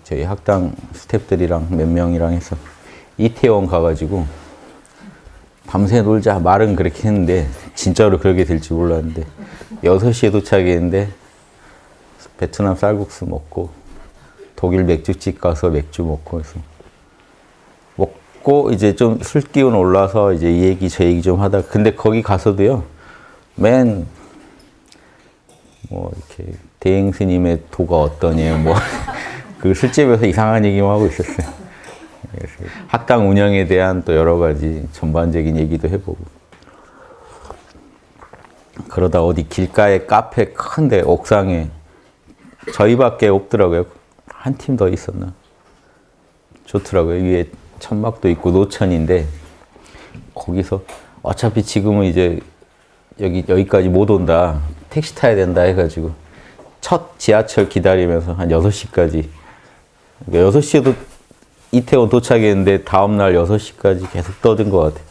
저희 학당 스태프들이랑 몇 명이랑 해서 이태원 가가지고 밤새 놀자 말은 그렇게 했는데 진짜로 그렇게 될지 몰랐는데 6시에 도착했는데 베트남 쌀국수 먹고 독일 맥주집 가서 맥주 먹고 해서 먹고 이제 좀 술 기운 올라서 이제 이 얘기 저 얘기 좀 하다가 근데 거기 가서도요 맨 뭐 이렇게 대행 스님의 도가 어떠냐 뭐 그 술집에서 이상한 얘기만 하고 있었어요. 그래서 학당 운영에 대한 또 여러 가지 전반적인 얘기도 해보고 그러다 어디 길가에 카페 큰데 옥상에 저희밖에 없더라고요. 한 팀 더 있었나? 좋더라고요. 위에 천막도 있고 노천인데 거기서 어차피 지금은 이제 여기까지 못 온다. 택시 타야 된다 해가지고 첫 지하철 기다리면서 한 6시까지 그러니까 6시에도 이태원 도착했는데 다음날 6시까지 계속 떠든 것 같아요.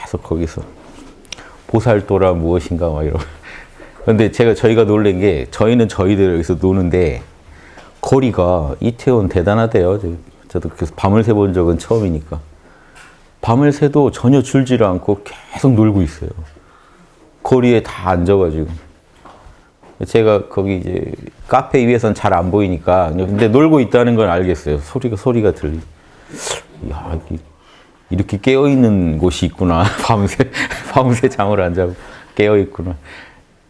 계속 거기서 보살도라 무엇인가 막 이러고 근데 저희가 놀란 게 저희는 저희들 여기서 노는데 거리가 이태원 대단하대요. 저도 그래서 밤을 새본 적은 처음이니까 밤을 새도 전혀 줄지를 않고 계속 놀고 있어요. 거리에 다 앉아가지고 제가 거기 이제 카페 위에서는 잘 안 보이니까 근데 놀고 있다는 건 알겠어요. 소리가 들리. 야, 이렇게 깨어 있는 곳이 있구나. 밤새 잠을 안 자고 깨어 있구나.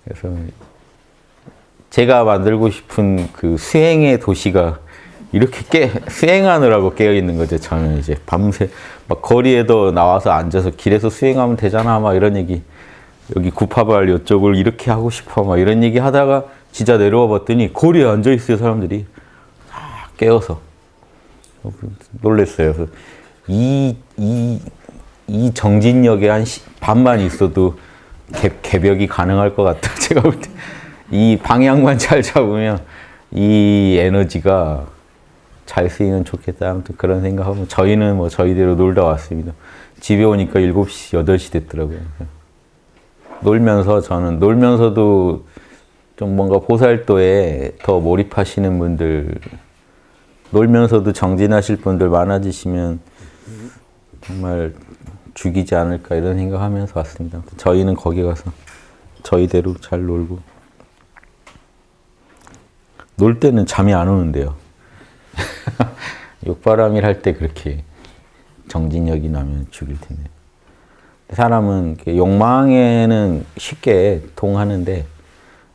그래서 제가 만들고 싶은 그 수행의 도시가 이렇게 수행하느라고 깨어 있는 거죠. 저는 이제 밤새 막 거리에도 나와서 앉아서 길에서 수행하면 되잖아. 막 이런 얘기. 여기 구파발 이쪽을 이렇게 하고 싶어. 막 이런 얘기 하다가 진짜 내려와 봤더니 거리에 앉아 있어요. 사람들이. 다 깨어서. 놀랬어요. 그래서 이 정진역에 한 반만 있어도 개벽이 가능할 것 같다. 제가 볼 때. 이 방향만 잘 잡으면 이 에너지가 잘 쓰이면 좋겠다. 아무튼 그런 생각하고 저희는 뭐 저희대로 놀다 왔습니다. 집에 오니까 7시, 8시 됐더라고요. 저는 놀면서도 좀 뭔가 보살도에 더 몰입하시는 분들, 놀면서도 정진하실 분들 많아지시면 정말 죽이지 않을까 이런 생각하면서 왔습니다. 저희는 거기 가서 저희대로 잘 놀고 놀 때는 잠이 안 오는데요. 욕바람일 할 때 그렇게 정진력이 나면 죽일 텐데. 사람은 욕망에는 쉽게 동하는데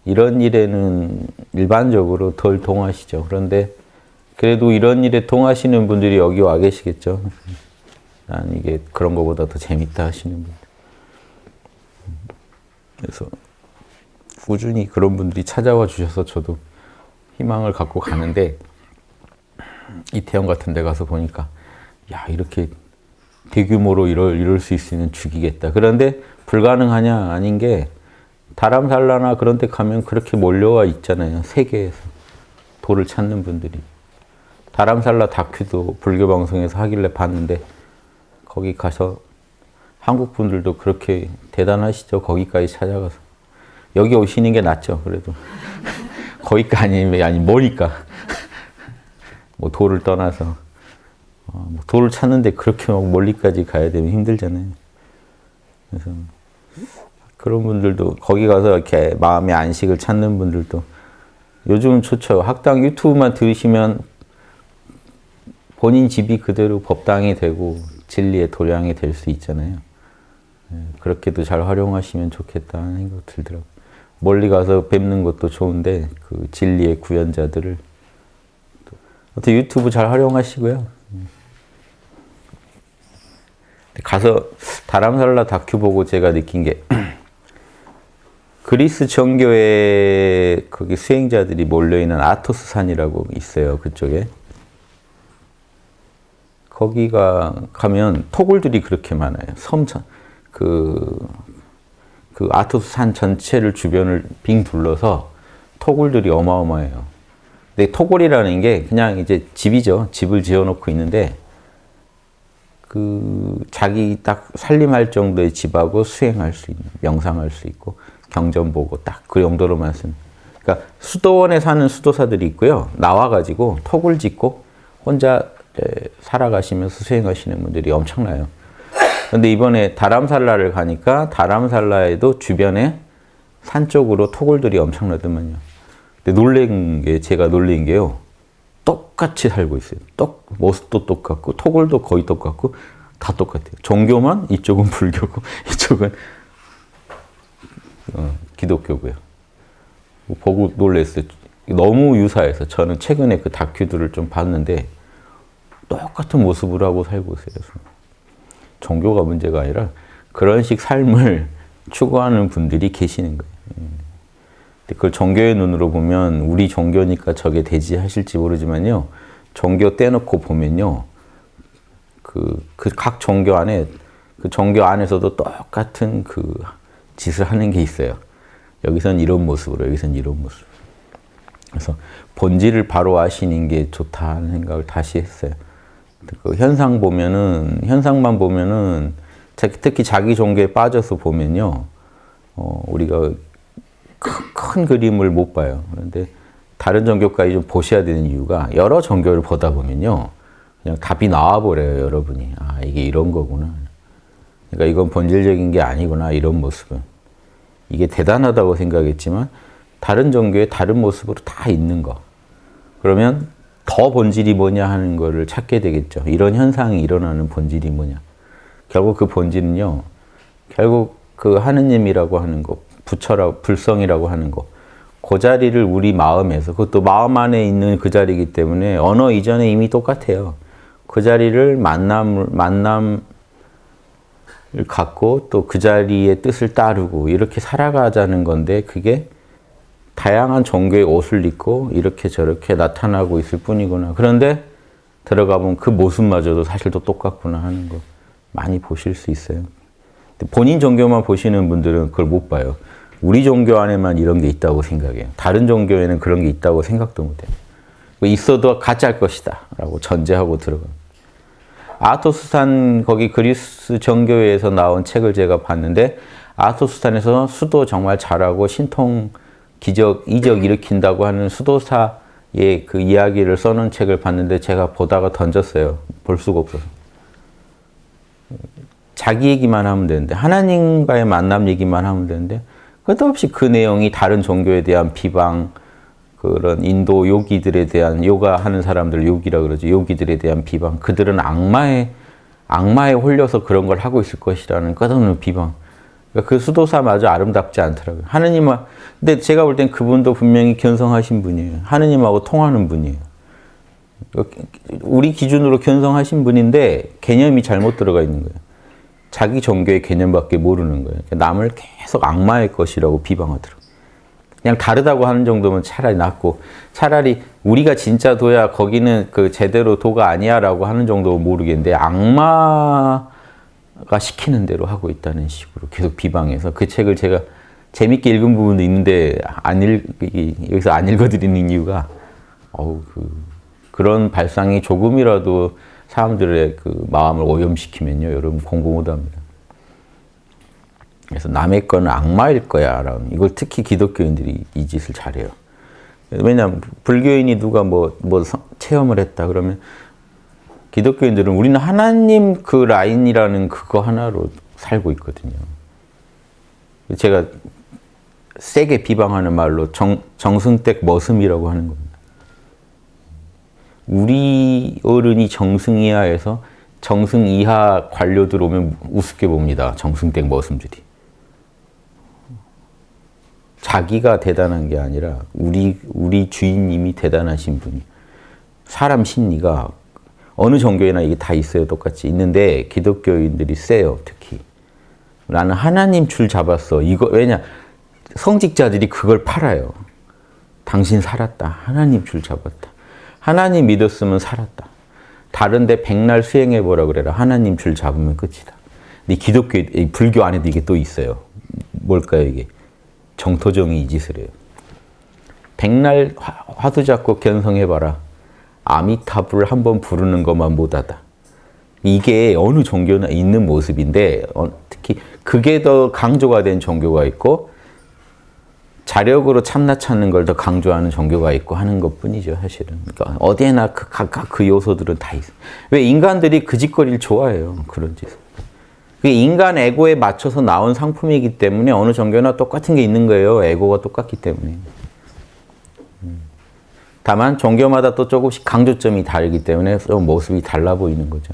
이런 일에는 일반적으로 덜 동하시죠. 그런데 그래도 이런 일에 동하시는 분들이 여기 와 계시겠죠. 난 이게 그런 것보다 더 재밌다 하시는 분들. 그래서 꾸준히 그런 분들이 찾아와 주셔서 저도 희망을 갖고 가는데 이태원 같은 데 가서 보니까 야 이렇게 대규모로 이럴 수 있으면 죽이겠다. 그런데 불가능하냐? 아닌 게 다람살라나 그런 데 가면 그렇게 몰려와 있잖아요. 세계에서 도를 찾는 분들이. 다람살라 다큐도 불교 방송에서 하길래 봤는데 거기 가서 한국 분들도 그렇게 대단하시죠. 거기까지 찾아가서. 여기 오시는 게 낫죠. 그래도. 거기까지 아니 머니까. 뭐 도를 떠나서. 뭐 도를 찾는데 그렇게 막 멀리까지 가야 되면 힘들잖아요. 그래서 그런 분들도 거기 가서 이렇게 마음의 안식을 찾는 분들도 요즘은 좋죠. 학당 유튜브만 들으시면 본인 집이 그대로 법당이 되고 진리의 도량이 될 수 있잖아요. 그렇게도 잘 활용하시면 좋겠다는 생각 들더라고요. 멀리 가서 뵙는 것도 좋은데 그 진리의 구현자들을 어떻게 유튜브 잘 활용하시고요. 가서 다람살라 다큐 보고 제가 느낀 게 그리스 정교회 거기 수행자들이 몰려있는 아토스 산이라고 있어요. 그쪽에. 거기가 가면 토굴들이 그렇게 많아요. 그 아토스 산 전체를 주변을 빙 둘러서 토굴들이 어마어마해요. 근데 토굴이라는 게 그냥 이제 집이죠. 집을 지어놓고 있는데 자기 딱 살림할 정도의 집하고 수행할 수 있는, 명상할 수 있고 경전 보고 딱 그 정도로만 쓴 그러니까 수도원에 사는 수도사들이 있고요. 나와가지고 톡을 짓고 혼자 살아가시면서 수행하시는 분들이 엄청나요. 근데 이번에 다람살라를 가니까 다람살라에도 주변에 산 쪽으로 토굴들이 엄청나더만요. 근데 제가 놀란 게요. 똑같이 살고 있어요. 모습도 똑같고, 토굴도 거의 똑같고, 다 똑같아요. 종교만 이쪽은 불교고, 이쪽은 기독교고요. 보고 놀랐어요. 너무 유사해서 저는 최근에 그 다큐들을 좀 봤는데 똑같은 모습으로 하고 살고 있어요. 그래서 종교가 문제가 아니라 그런 식 삶을 추구하는 분들이 계시는 거예요. 그걸 종교의 눈으로 보면 우리 종교니까 저게 되지 하실지 모르지만요. 종교 떼놓고 보면요. 각 종교 안에, 그 종교 안에서도 똑같은 그 짓을 하는 게 있어요. 여기선 이런 모습으로, 여기선 이런 모습. 그래서 본질을 바로 아시는 게 좋다는 생각을 다시 했어요. 그 현상만 보면은, 특히 자기 종교에 빠져서 보면요. 우리가 큰 그림을 못 봐요. 그런데 다른 종교까지 좀 보셔야 되는 이유가 여러 종교를 보다 보면요. 그냥 답이 나와버려요, 여러분이. 아, 이게 이런 거구나. 그러니까 이건 본질적인 게 아니구나, 이런 모습은. 이게 대단하다고 생각했지만 다른 종교의 다른 모습으로 다 있는 거. 그러면 더 본질이 뭐냐 하는 거를 찾게 되겠죠. 이런 현상이 일어나는 본질이 뭐냐. 결국 그 본질은요. 결국 그 하느님이라고 하는 거, 불성이라고 하는 거. 그 자리를 우리 마음에서, 그것도 마음 안에 있는 그 자리이기 때문에 언어 이전에 이미 똑같아요. 그 자리를 만남을 갖고 또 그 자리의 뜻을 따르고 이렇게 살아가자는 건데 그게 다양한 종교의 옷을 입고 이렇게 저렇게 나타나고 있을 뿐이구나. 그런데 들어가 보면 그 모습마저도 사실 또 똑같구나 하는 거 많이 보실 수 있어요. 본인 종교만 보시는 분들은 그걸 못 봐요. 우리 종교 안에만 이런 게 있다고 생각해요. 다른 종교에는 그런 게 있다고 생각도 못해요. 있어도 가짜일 것이다 라고 전제하고 들어가요. 아토스탄 거기 그리스 정교회에서 나온 책을 제가 봤는데 아토스탄에서 수도 정말 잘하고 신통 이적 일으킨다고 하는 수도사의 그 이야기를 써놓은 책을 봤는데 제가 보다가 던졌어요. 볼 수가 없어서. 자기 얘기만 하면 되는데 하나님과의 만남 얘기만 하면 되는데 끝없이 그 내용이 다른 종교에 대한 비방, 그런 인도 요기들에 대한, 요가 하는 사람들 요기라 그러죠. 요기들에 대한 비방. 그들은 악마에 홀려서 그런 걸 하고 있을 것이라는 끝없는 비방. 그러니까 그 수도사마저 아름답지 않더라고요. 근데 제가 볼 땐 그분도 분명히 견성하신 분이에요. 하느님하고 통하는 분이에요. 우리 기준으로 견성하신 분인데 개념이 잘못 들어가 있는 거예요. 자기 종교의 개념밖에 모르는 거예요. 남을 계속 악마의 것이라고 비방하더라고요. 그냥 다르다고 하는 정도면 차라리 낫고, 차라리 우리가 진짜 도야 거기는 그 제대로 도가 아니야 라고 하는 정도 모르겠는데 악마가 시키는 대로 하고 있다는 식으로 계속 비방해서 그 책을 제가 재밌게 읽은 부분도 있는데 여기서 안 읽어드리는 이유가 그런 발상이 조금이라도 사람들의 그 마음을 오염시키면요, 여러분 공부 못합니다. 그래서 남의 거는 악마일 거야 라는, 이걸 특히 기독교인들이 이 짓을 잘해요. 왜냐하면 불교인이 누가 뭐 체험을 했다 그러면 기독교인들은 우리는 하나님 그 라인이라는 그거 하나로 살고 있거든요. 제가 세게 비방하는 말로 정승댁 머슴이라고 하는 겁니다. 우리 어른이 정승 이하에서 정승 이하 관료들 오면 우습게 봅니다. 정승댁 머슴들이. 자기가 대단한 게 아니라 우리 주인님이 대단하신 분이. 사람 심리가 어느 종교에나 이게 다 있어요. 똑같이 있는데 기독교인들이 세요. 특히. 나는 하나님 줄 잡았어. 왜냐? 성직자들이 그걸 팔아요. 당신 살았다. 하나님 줄 잡았다. 하나님 믿었으면 살았다. 다른데 백날 수행해보라 그래라. 하나님 줄 잡으면 끝이다. 근데 불교 안에도 이게 또 있어요. 뭘까요, 이게? 정토종이 이 짓을 해요. 백날 화두 잡고 견성해봐라. 아미타불 한번 부르는 것만 못하다. 이게 어느 종교나 있는 모습인데 특히 그게 더 강조가 된 종교가 있고 자력으로 참나 찾는 걸 더 강조하는 종교가 있고 하는 것뿐이죠, 사실은. 그러니까 어디에나 각각 그 요소들은 다 있어요. 왜 인간들이 그 짓거리를 좋아해요, 그런 짓을. 그게 인간 에고에 맞춰서 나온 상품이기 때문에 어느 종교나 똑같은 게 있는 거예요. 에고가 똑같기 때문에. 다만 종교마다 또 조금씩 강조점이 다르기 때문에 좀 모습이 달라 보이는 거죠.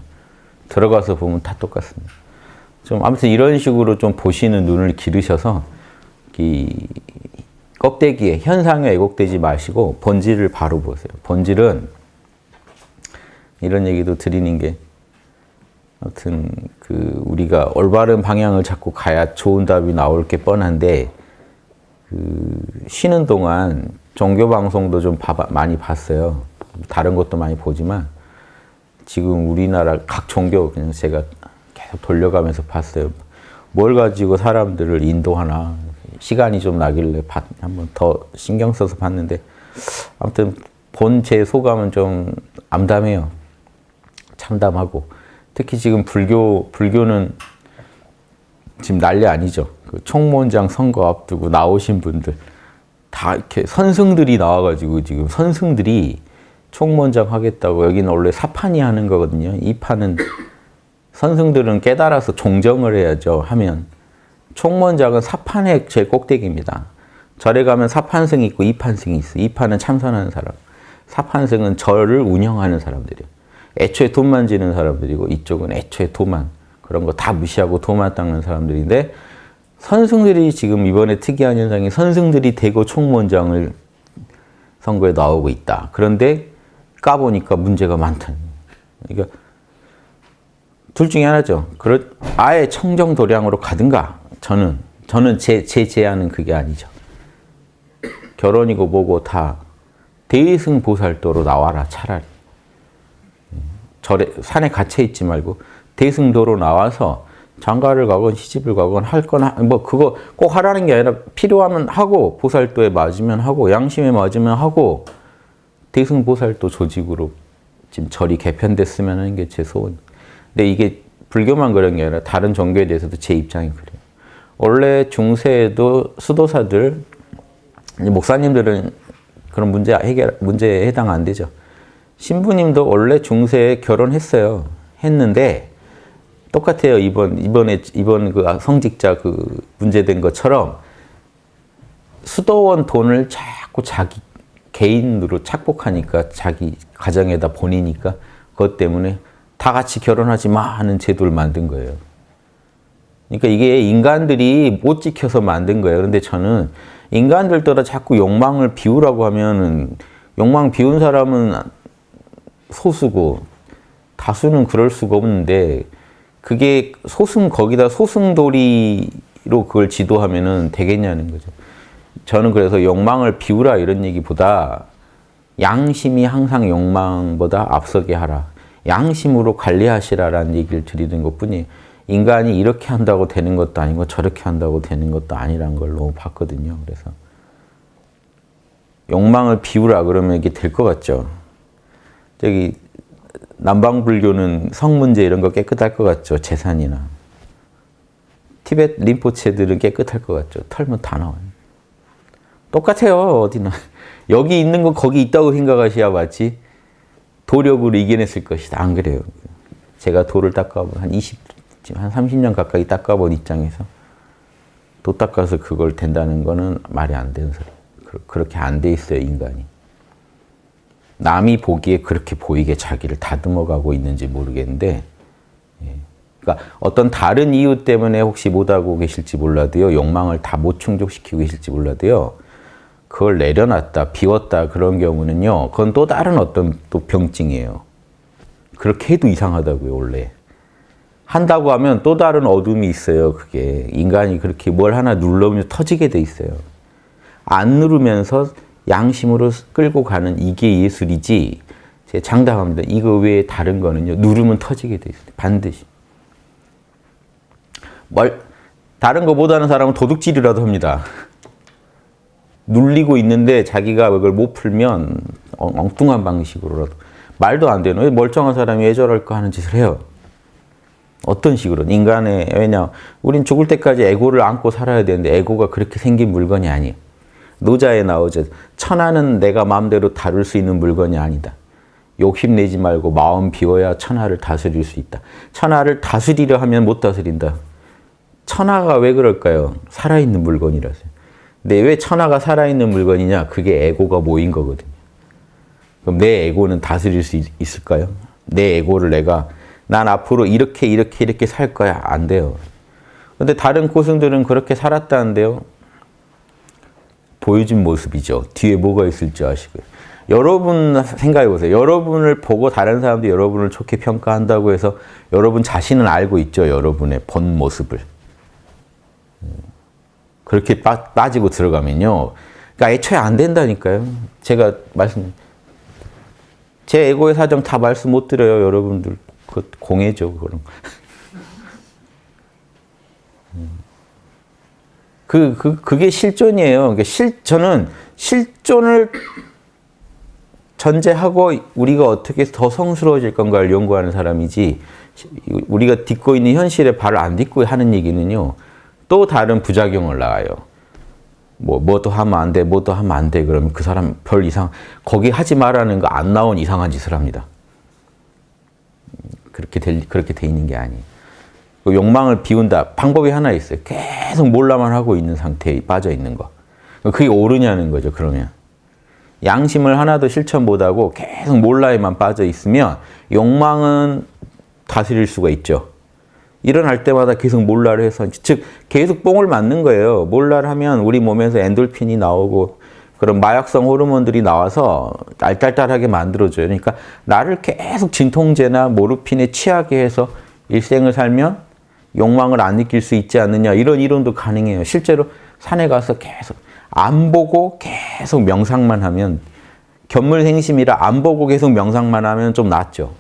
들어가서 보면 다 똑같습니다. 좀 아무튼 이런 식으로 좀 보시는 눈을 기르셔서 이 껍데기에 현상에 왜곡되지 마시고 본질을 바로 보세요. 본질은 이런 얘기도 드리는 게 아무튼 그 우리가 올바른 방향을 잡고 가야 좋은 답이 나올 게 뻔한데 그 쉬는 동안 종교 방송도 좀 많이 봤어요. 다른 것도 많이 보지만 지금 우리나라 각 종교 그냥 제가 계속 돌려가면서 봤어요. 뭘 가지고 사람들을 인도하나 시간이 좀 나길래 한번 더 신경 써서 봤는데 아무튼 본 제 소감은 좀 암담해요. 참담하고 특히 지금 불교는 지금 난리 아니죠. 그 총무원장 선거 앞두고 나오신 분들 다 이렇게 선승들이 나와가지고 지금 선승들이 총무원장 하겠다고 여기는 원래 사판이 하는 거거든요. 이 판은 선승들은 깨달아서 종정을 해야죠. 하면 총무원장은 사판의 제일 꼭대기입니다. 절에 가면 사판승이 있고 이판승이 있어요. 이판은 참선하는 사람. 사판승은 절을 운영하는 사람들이에요. 애초에 돈만 지는 사람들이고 이쪽은 애초에 도만 그런 거 다 무시하고 도만 닦는 사람들인데 선승들이 지금 이번에 특이한 현상이 선승들이 대거 총무원장을 선거에 나오고 있다. 그런데 까보니까 문제가 많다. 그러니까 둘 중에 하나죠. 아예 청정도량으로 가든가. 저는 제 제안은 그게 아니죠. 결혼이고 뭐고 다 대승보살도로 나와라 차라리. 절에 산에 갇혀 있지 말고 대승도로 나와서 장가를 가건 시집을 가건 할 거나 뭐 그거 꼭 하라는 게 아니라 필요하면 하고 보살도에 맞으면 하고 양심에 맞으면 하고 대승보살도 조직으로 지금 절이 개편됐으면 하는 게 제 소원. 근데 이게 불교만 그런 게 아니라 다른 종교에 대해서도 제 입장이 그래요. 원래 중세에도 수도사들 목사님들은 그런 문제에 해당 안 되죠. 신부님도 원래 중세에 결혼했어요. 했는데 똑같아요. 이번 그 성직자 그 문제된 것처럼 수도원 돈을 자꾸 자기 개인으로 착복하니까 자기 가정에다 보내니까 그것 때문에 다 같이 결혼하지 마 하는 제도를 만든 거예요. 그러니까 이게 인간들이 못 지켜서 만든 거예요. 그런데 저는 인간들더러 자꾸 욕망을 비우라고 하면은 욕망 비운 사람은 소수고 다수는 그럴 수가 없는데 그게 거기다 소승도리로 그걸 지도하면은 되겠냐는 거죠. 저는 그래서 욕망을 비우라 이런 얘기보다 양심이 항상 욕망보다 앞서게 하라. 양심으로 관리하시라라는 얘기를 드리는 것뿐이에요. 인간이 이렇게 한다고 되는 것도 아니고 저렇게 한다고 되는 것도 아니란 걸 너무 봤거든요. 그래서 욕망을 비우라 그러면 이게 될 것 같죠. 저기 남방불교는 성 문제 이런 거 깨끗할 것 같죠. 재산이나. 티베트 림포체들은 깨끗할 것 같죠. 털면 다 나와요. 똑같아요. 어디나. 여기 있는 거 거기 있다고 생각하셔야 맞지. 도력으로 이겨냈을 것이다. 안 그래요. 제가 도를 닦아본 한 30년 가까이 닦아본 입장에서 도 닦아서 그걸 된다는 거는 말이 안 되는 소리. 그렇게 안 돼 있어요, 인간이. 남이 보기에 그렇게 보이게 자기를 다듬어가고 있는지 모르겠는데, 그러니까 어떤 다른 이유 때문에 혹시 못하고 계실지 몰라도요, 욕망을 다 못 충족시키고 계실지 몰라도요, 그걸 내려놨다, 비웠다 그런 경우는요, 그건 또 다른 어떤 또 병증이에요. 그렇게 해도 이상하다고요, 원래. 한다고 하면 또 다른 어둠이 있어요, 그게. 인간이 그렇게 뭘 하나 누르면 터지게 돼 있어요. 안 누르면서 양심으로 끌고 가는 이게 예술이지, 제가 장담합니다. 이거 외에 다른 거는요, 누르면 터지게 돼 있어요. 반드시. 다른 거 못하는 사람은 도둑질이라도 합니다. 눌리고 있는데 자기가 그걸 못 풀면 엉뚱한 방식으로라도. 말도 안 되는, 멀쩡한 사람이 왜 저럴까 하는 짓을 해요. 어떤 식으로? 왜냐, 우린 죽을 때까지 에고를 안고 살아야 되는데 에고가 그렇게 생긴 물건이 아니에요. 노자에 나오죠. 천하는 내가 마음대로 다룰 수 있는 물건이 아니다. 욕심내지 말고 마음 비워야 천하를 다스릴 수 있다. 천하를 다스리려 하면 못 다스린다. 천하가 왜 그럴까요? 살아있는 물건이라서요. 근데 왜 천하가 살아있는 물건이냐? 그게 에고가 모인 거거든요. 그럼 내 에고는 다스릴 수 있을까요? 내 에고를 난 앞으로 이렇게 살 거야. 안 돼요. 근데 다른 고승들은 그렇게 살았다는데요. 보여준 모습이죠. 뒤에 뭐가 있을지 아시고요. 여러분 생각해 보세요. 여러분을 보고 다른 사람들이 여러분을 좋게 평가한다고 해서 여러분 자신은 알고 있죠. 여러분의 본 모습을. 그렇게 빠지고 들어가면요. 그러니까 애초에 안 된다니까요. 제가 제 에고의 사정 다 말씀 못 드려요. 여러분들. 그 공예죠. 그런 그게 실존이에요. 그러니까 저는 실존을 전제하고 우리가 어떻게 더 성스러워질 건가를 연구하는 사람이지, 우리가 딛고 있는 현실에 발을 안 딛고 하는 얘기는요, 또 다른 부작용을 낳아요. 뭐도 하면 안 돼, 뭐도 하면 안 돼. 그러면 그 사람 거기 하지 말라는 거 안 나온 이상한 짓을 합니다. 그렇게 돼 있는 게 아니에요. 욕망을 비운다. 방법이 하나 있어요. 계속 몰라만 하고 있는 상태에 빠져 있는 거. 그게 옳으냐는 거죠, 그러면. 양심을 하나도 실천 못하고 계속 몰라에만 빠져 있으면 욕망은 다스릴 수가 있죠. 일어날 때마다 계속 몰라를 해서, 즉 계속 뽕을 맞는 거예요. 몰라를 하면 우리 몸에서 엔돌핀이 나오고 그런 마약성 호르몬들이 나와서 알딸딸하게 만들어줘요. 그러니까 나를 계속 진통제나 모르핀에 취하게 해서 일생을 살면 욕망을 안 느낄 수 있지 않느냐, 이런 이론도 가능해요. 실제로 산에 가서 계속 안 보고 계속 명상만 하면, 견물생심이라 안 보고 계속 명상만 하면 좀 낫죠.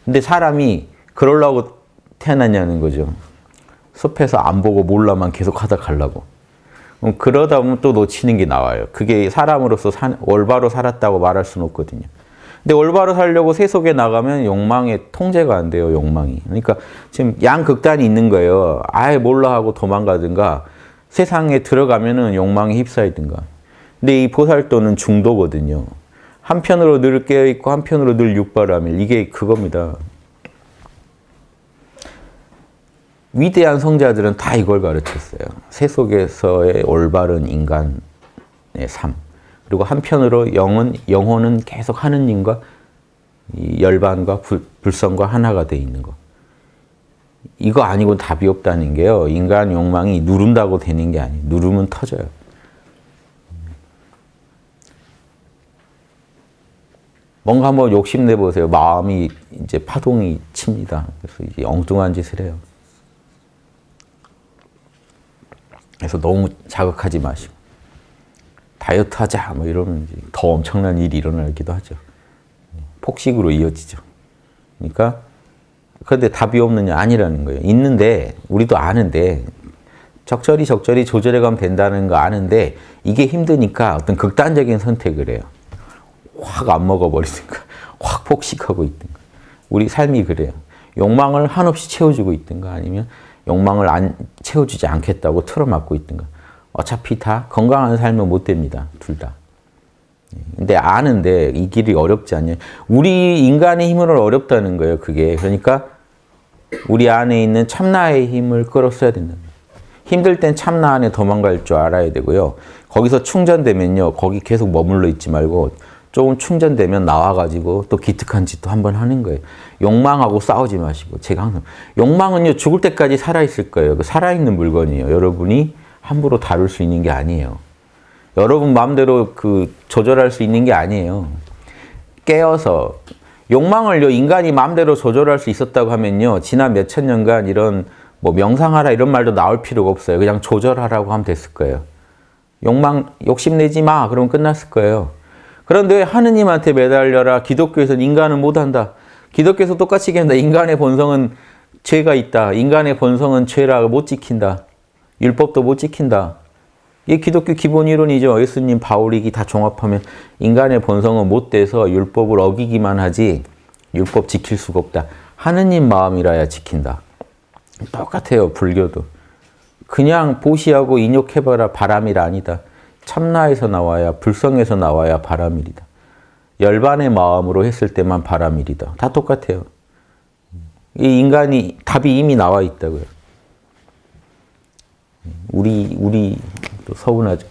근데 사람이 그러려고 태어났냐는 거죠. 숲에서 안 보고 몰라만 계속 하다 가려고. 그러다 보면 또 놓치는 게 나와요. 그게 사람으로서 올바로 살았다고 말할 수는 없거든요. 근데 올바로 살려고 세속에 나가면 욕망에 통제가 안 돼요, 욕망이. 그러니까 지금 양극단이 있는 거예요. 아예 몰라 하고 도망가든가, 세상에 들어가면은 욕망에 휩싸이든가. 근데 이 보살도는 중도거든요. 한편으로 늘 깨어있고 한편으로 늘 육바라밀. 이게 그겁니다. 위대한 성자들은 다 이걸 가르쳤어요. 세속에서의 올바른 인간의 삶. 그리고 한편으로 영혼은 계속 하느님과 이 열반과 불성과 하나가 돼 있는 거. 이거 아니고 답이 없다는 게요. 인간 욕망이 누른다고 되는 게 아니에요. 누르면 터져요. 뭔가 한번 욕심내 보세요. 마음이 이제 파동이 칩니다. 그래서 이제 엉뚱한 짓을 해요. 그래서 너무 자극하지 마시고. 다이어트 하자 뭐 이러면 이제 더 엄청난 일이 일어나기도 하죠. 폭식으로 이어지죠. 그러니까 그런데 답이 없느냐? 아니라는 거예요. 있는데 우리도 아는데 적절히 조절해가면 된다는 거 아는데 이게 힘드니까 어떤 극단적인 선택을 해요. 확 안 먹어버리든가 확 폭식하고 있든가. 우리 삶이 그래요. 욕망을 한없이 채워주고 있든가 아니면 욕망을 안 채워주지 않겠다고 틀어막고 있든가. 어차피 다 건강한 삶은 못 됩니다. 둘 다. 근데 아는데 이 길이 어렵지 않냐. 우리 인간의 힘으로 어렵다는 거예요. 그게. 그러니까 우리 안에 있는 참나의 힘을 끌어써야 된다. 힘들 땐 참나 안에 도망갈 줄 알아야 되고요. 거기서 충전되면요. 거기 계속 머물러 있지 말고 조금 충전되면 나와가지고 또 기특한 짓도 한번 하는 거예요. 욕망하고 싸우지 마시고. 제가 항상 욕망은요. 죽을 때까지 살아있을 거예요. 살아있는 물건이에요. 여러분이 함부로 다룰 수 있는 게 아니에요. 여러분 마음대로 조절할 수 있는 게 아니에요. 깨어서 욕망을요 인간이 마음대로 조절할 수 있었다고 하면요 지난 몇천 년간 이런 뭐 명상하라 이런 말도 나올 필요가 없어요. 그냥 조절하라고 하면 됐을 거예요. 욕심내지 마 그러면 끝났을 거예요. 그런데 왜 하느님한테 매달려라. 기독교에서는 인간은 못한다. 기독교에서 똑같이 얘기한다. 인간의 본성은 죄가 있다. 인간의 본성은 죄라 못 지킨다. 율법도 못 지킨다. 이게 기독교 기본 이론이죠. 예수님, 바울이 다 종합하면 인간의 본성은 못돼서 율법을 어기기만 하지 율법 지킬 수가 없다. 하느님 마음이라야 지킨다. 똑같아요. 불교도. 그냥 보시하고 인욕해봐라 바람이라 아니다. 참나에서 나와야, 불성에서 나와야 바라밀이다. 열반의 마음으로 했을 때만 바라밀이다. 다 똑같아요. 이 인간이 답이 이미 나와 있다고요. 우리 또 서운하죠.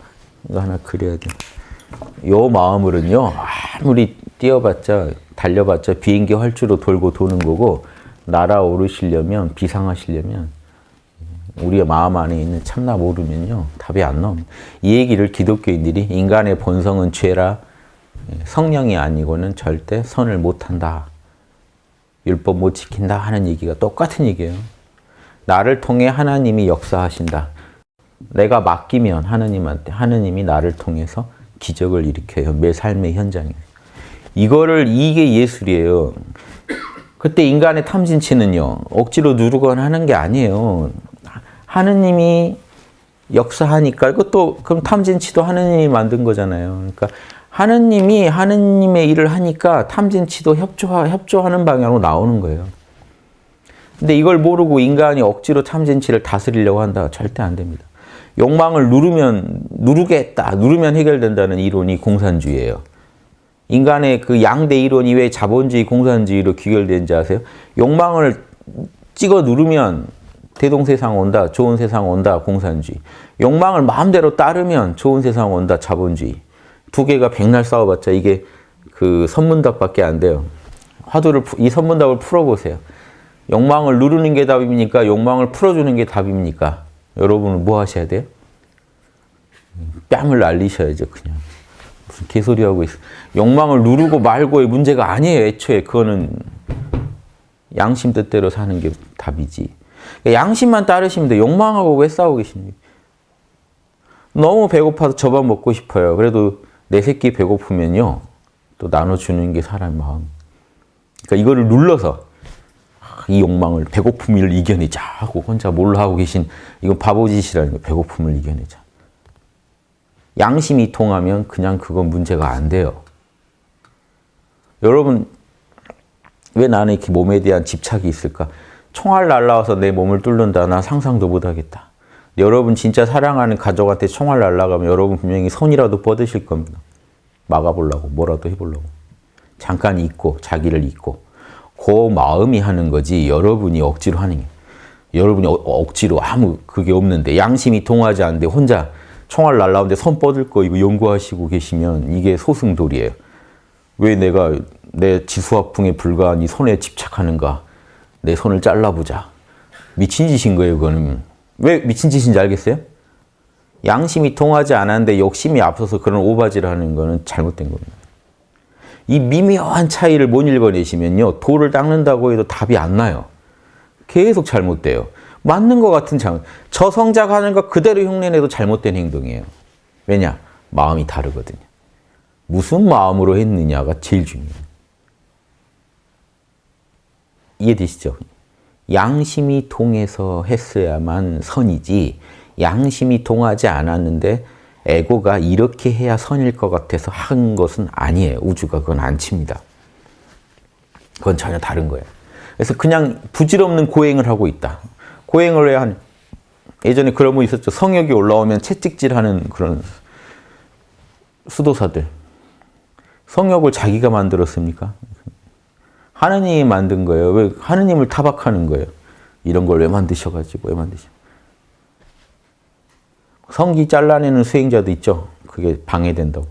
이거 하나 그려야 돼. 요 마음으로는요, 아무리 뛰어봤자, 달려봤자 비행기 활주로 돌고 도는 거고, 날아오르시려면, 비상하시려면, 우리의 마음 안에 있는 참나 모르면요, 답이 안 나옵니다. 이 얘기를 기독교인들이 인간의 본성은 죄라, 성령이 아니고는 절대 선을 못한다. 율법 못 지킨다 하는 얘기가 똑같은 얘기예요. 나를 통해 하나님이 역사하신다. 내가 맡기면 하나님한테, 하나님이 나를 통해서 기적을 일으켜요. 매 삶의 현장에. 이게 예술이에요. 그때 인간의 탐진치는요, 억지로 누르거나 하는 게 아니에요. 하느님이 역사하니까, 그것도, 그럼 탐진치도 하느님이 만든 거잖아요. 그러니까 하느님이 하느님의 일을 하니까 탐진치도 협조하는 방향으로 나오는 거예요. 근데 이걸 모르고 인간이 억지로 탐진치를 다스리려고 한다. 절대 안 됩니다. 욕망을 누르겠다. 누르면 해결된다는 이론이 공산주의예요. 인간의 그 양대 이론이 왜 자본주의, 공산주의로 귀결된지 아세요? 욕망을 찍어 누르면 대동세상 온다, 좋은 세상 온다, 공산주의. 욕망을 마음대로 따르면 좋은 세상 온다, 자본주의. 두 개가 백날 싸워봤자 이게 그 선문답밖에 안 돼요. 이 선문답을 풀어보세요. 욕망을 누르는 게 답입니까? 욕망을 풀어주는 게 답입니까? 여러분은 뭐 하셔야 돼요? 뺨을 날리셔야죠, 그냥. 무슨 개소리 하고 있어. 욕망을 누르고 말고의 문제가 아니에요, 애초에. 그거는 양심 뜻대로 사는 게 답이지. 양심만 따르시면 돼요. 욕망하고 왜 싸우고 계십니까? 너무 배고파서 저밥 먹고 싶어요. 그래도 내 새끼 배고프면요, 또 나눠주는 게 사람의 마음. 그러니까 이거를 눌러서 이 욕망을, 배고픔을 이겨내자 하고 혼자 뭘로 하고 계신, 이건 바보짓이라는 거예요. 배고픔을 이겨내자. 양심이 통하면 그냥 그건 문제가 안 돼요. 여러분, 왜 나는 이렇게 몸에 대한 집착이 있을까? 총알 날라와서 내 몸을 뚫는다. 나 상상도 못하겠다. 여러분 진짜 사랑하는 가족한테 총알 날라가면 여러분 분명히 손이라도 뻗으실 겁니다. 막아보려고, 뭐라도 해보려고. 잠깐 잊고, 자기를 잊고. 그 마음이 하는 거지 여러분이 억지로 하는 게. 여러분이 억지로 아무 그게 없는데, 양심이 통하지 않는데 혼자 총알 날라오는데 손 뻗을 거 이거 연구하시고 계시면 이게 소승돌이에요. 왜 내가 내 지수화풍에 불과한 이 손에 집착하는가? 내 손을 잘라보자. 미친 짓인 거예요, 그거는. 왜 미친 짓인지 알겠어요? 양심이 통하지 않았는데 욕심이 앞서서 그런 오바지를 하는 거는 잘못된 겁니다. 이 미묘한 차이를 못 읽어내시면요, 돌을 닦는다고 해도 답이 안 나요. 계속 잘못돼요. 맞는 것 같은 저성장하는 거 그대로 흉내내도 잘못된 행동이에요. 왜냐? 마음이 다르거든요. 무슨 마음으로 했느냐가 제일 중요해요. 이해되시죠? 양심이 통해서 했어야만 선이지, 양심이 통하지 않았는데 에고가 이렇게 해야 선일 것 같아서 한 것은 아니에요. 우주가 그건 안 칩니다. 그건 전혀 다른 거예요. 그래서 그냥 부질없는 고행을 하고 있다. 고행을 왜 예전에 그런 분 있었죠. 성욕이 올라오면 채찍질하는 그런 수도사들. 성욕을 자기가 만들었습니까? 하느님이 만든 거예요. 왜 하느님을 타박하는 거예요? 이런 걸 왜 만드셔가지고, 왜 만드셔? 성기 잘라내는 수행자도 있죠. 그게 방해된다고.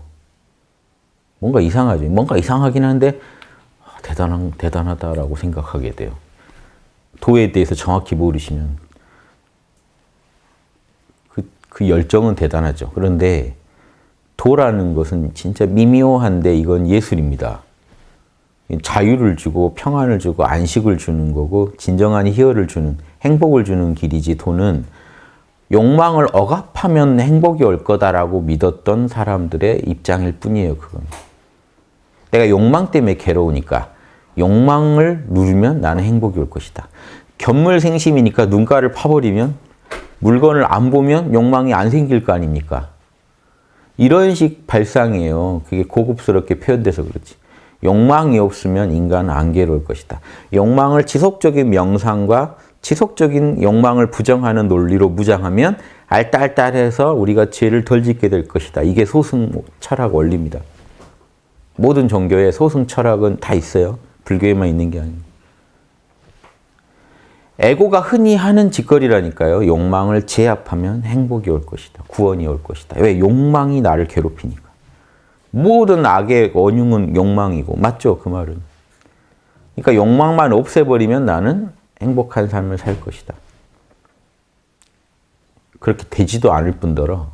뭔가 이상하죠. 뭔가 이상하긴 한데 대단하다라고 생각하게 돼요. 도에 대해서 정확히 모르시면. 그 열정은 대단하죠. 그런데 도라는 것은 진짜 미묘한데 이건 예술입니다. 자유를 주고 평안을 주고 안식을 주는 거고 진정한 희열을 주는, 행복을 주는 길이지, 도는 욕망을 억압하면 행복이 올 거다라고 믿었던 사람들의 입장일 뿐이에요. 그건. 내가 욕망 때문에 괴로우니까 욕망을 누르면 나는 행복이 올 것이다. 견물생심이니까 눈가를 파버리면, 물건을 안 보면 욕망이 안 생길 거 아닙니까? 이런 식 발상이에요. 그게 고급스럽게 표현돼서 그렇지. 욕망이 없으면 인간은 안 괴로울 것이다. 욕망을 지속적인 명상과 지속적인 욕망을 부정하는 논리로 무장하면 알딸딸해서 우리가 죄를 덜 짓게 될 것이다. 이게 소승 철학 원리입니다. 모든 종교에 소승 철학은 다 있어요. 불교에만 있는 게 아니에요. 에고가 흔히 하는 짓거리라니까요. 욕망을 제압하면 행복이 올 것이다. 구원이 올 것이다. 왜? 욕망이 나를 괴롭히니까. 모든 악의 원흉은 욕망이고. 맞죠? 그 말은. 그러니까 욕망만 없애버리면 나는 행복한 삶을 살 것이다. 그렇게 되지도 않을 뿐더러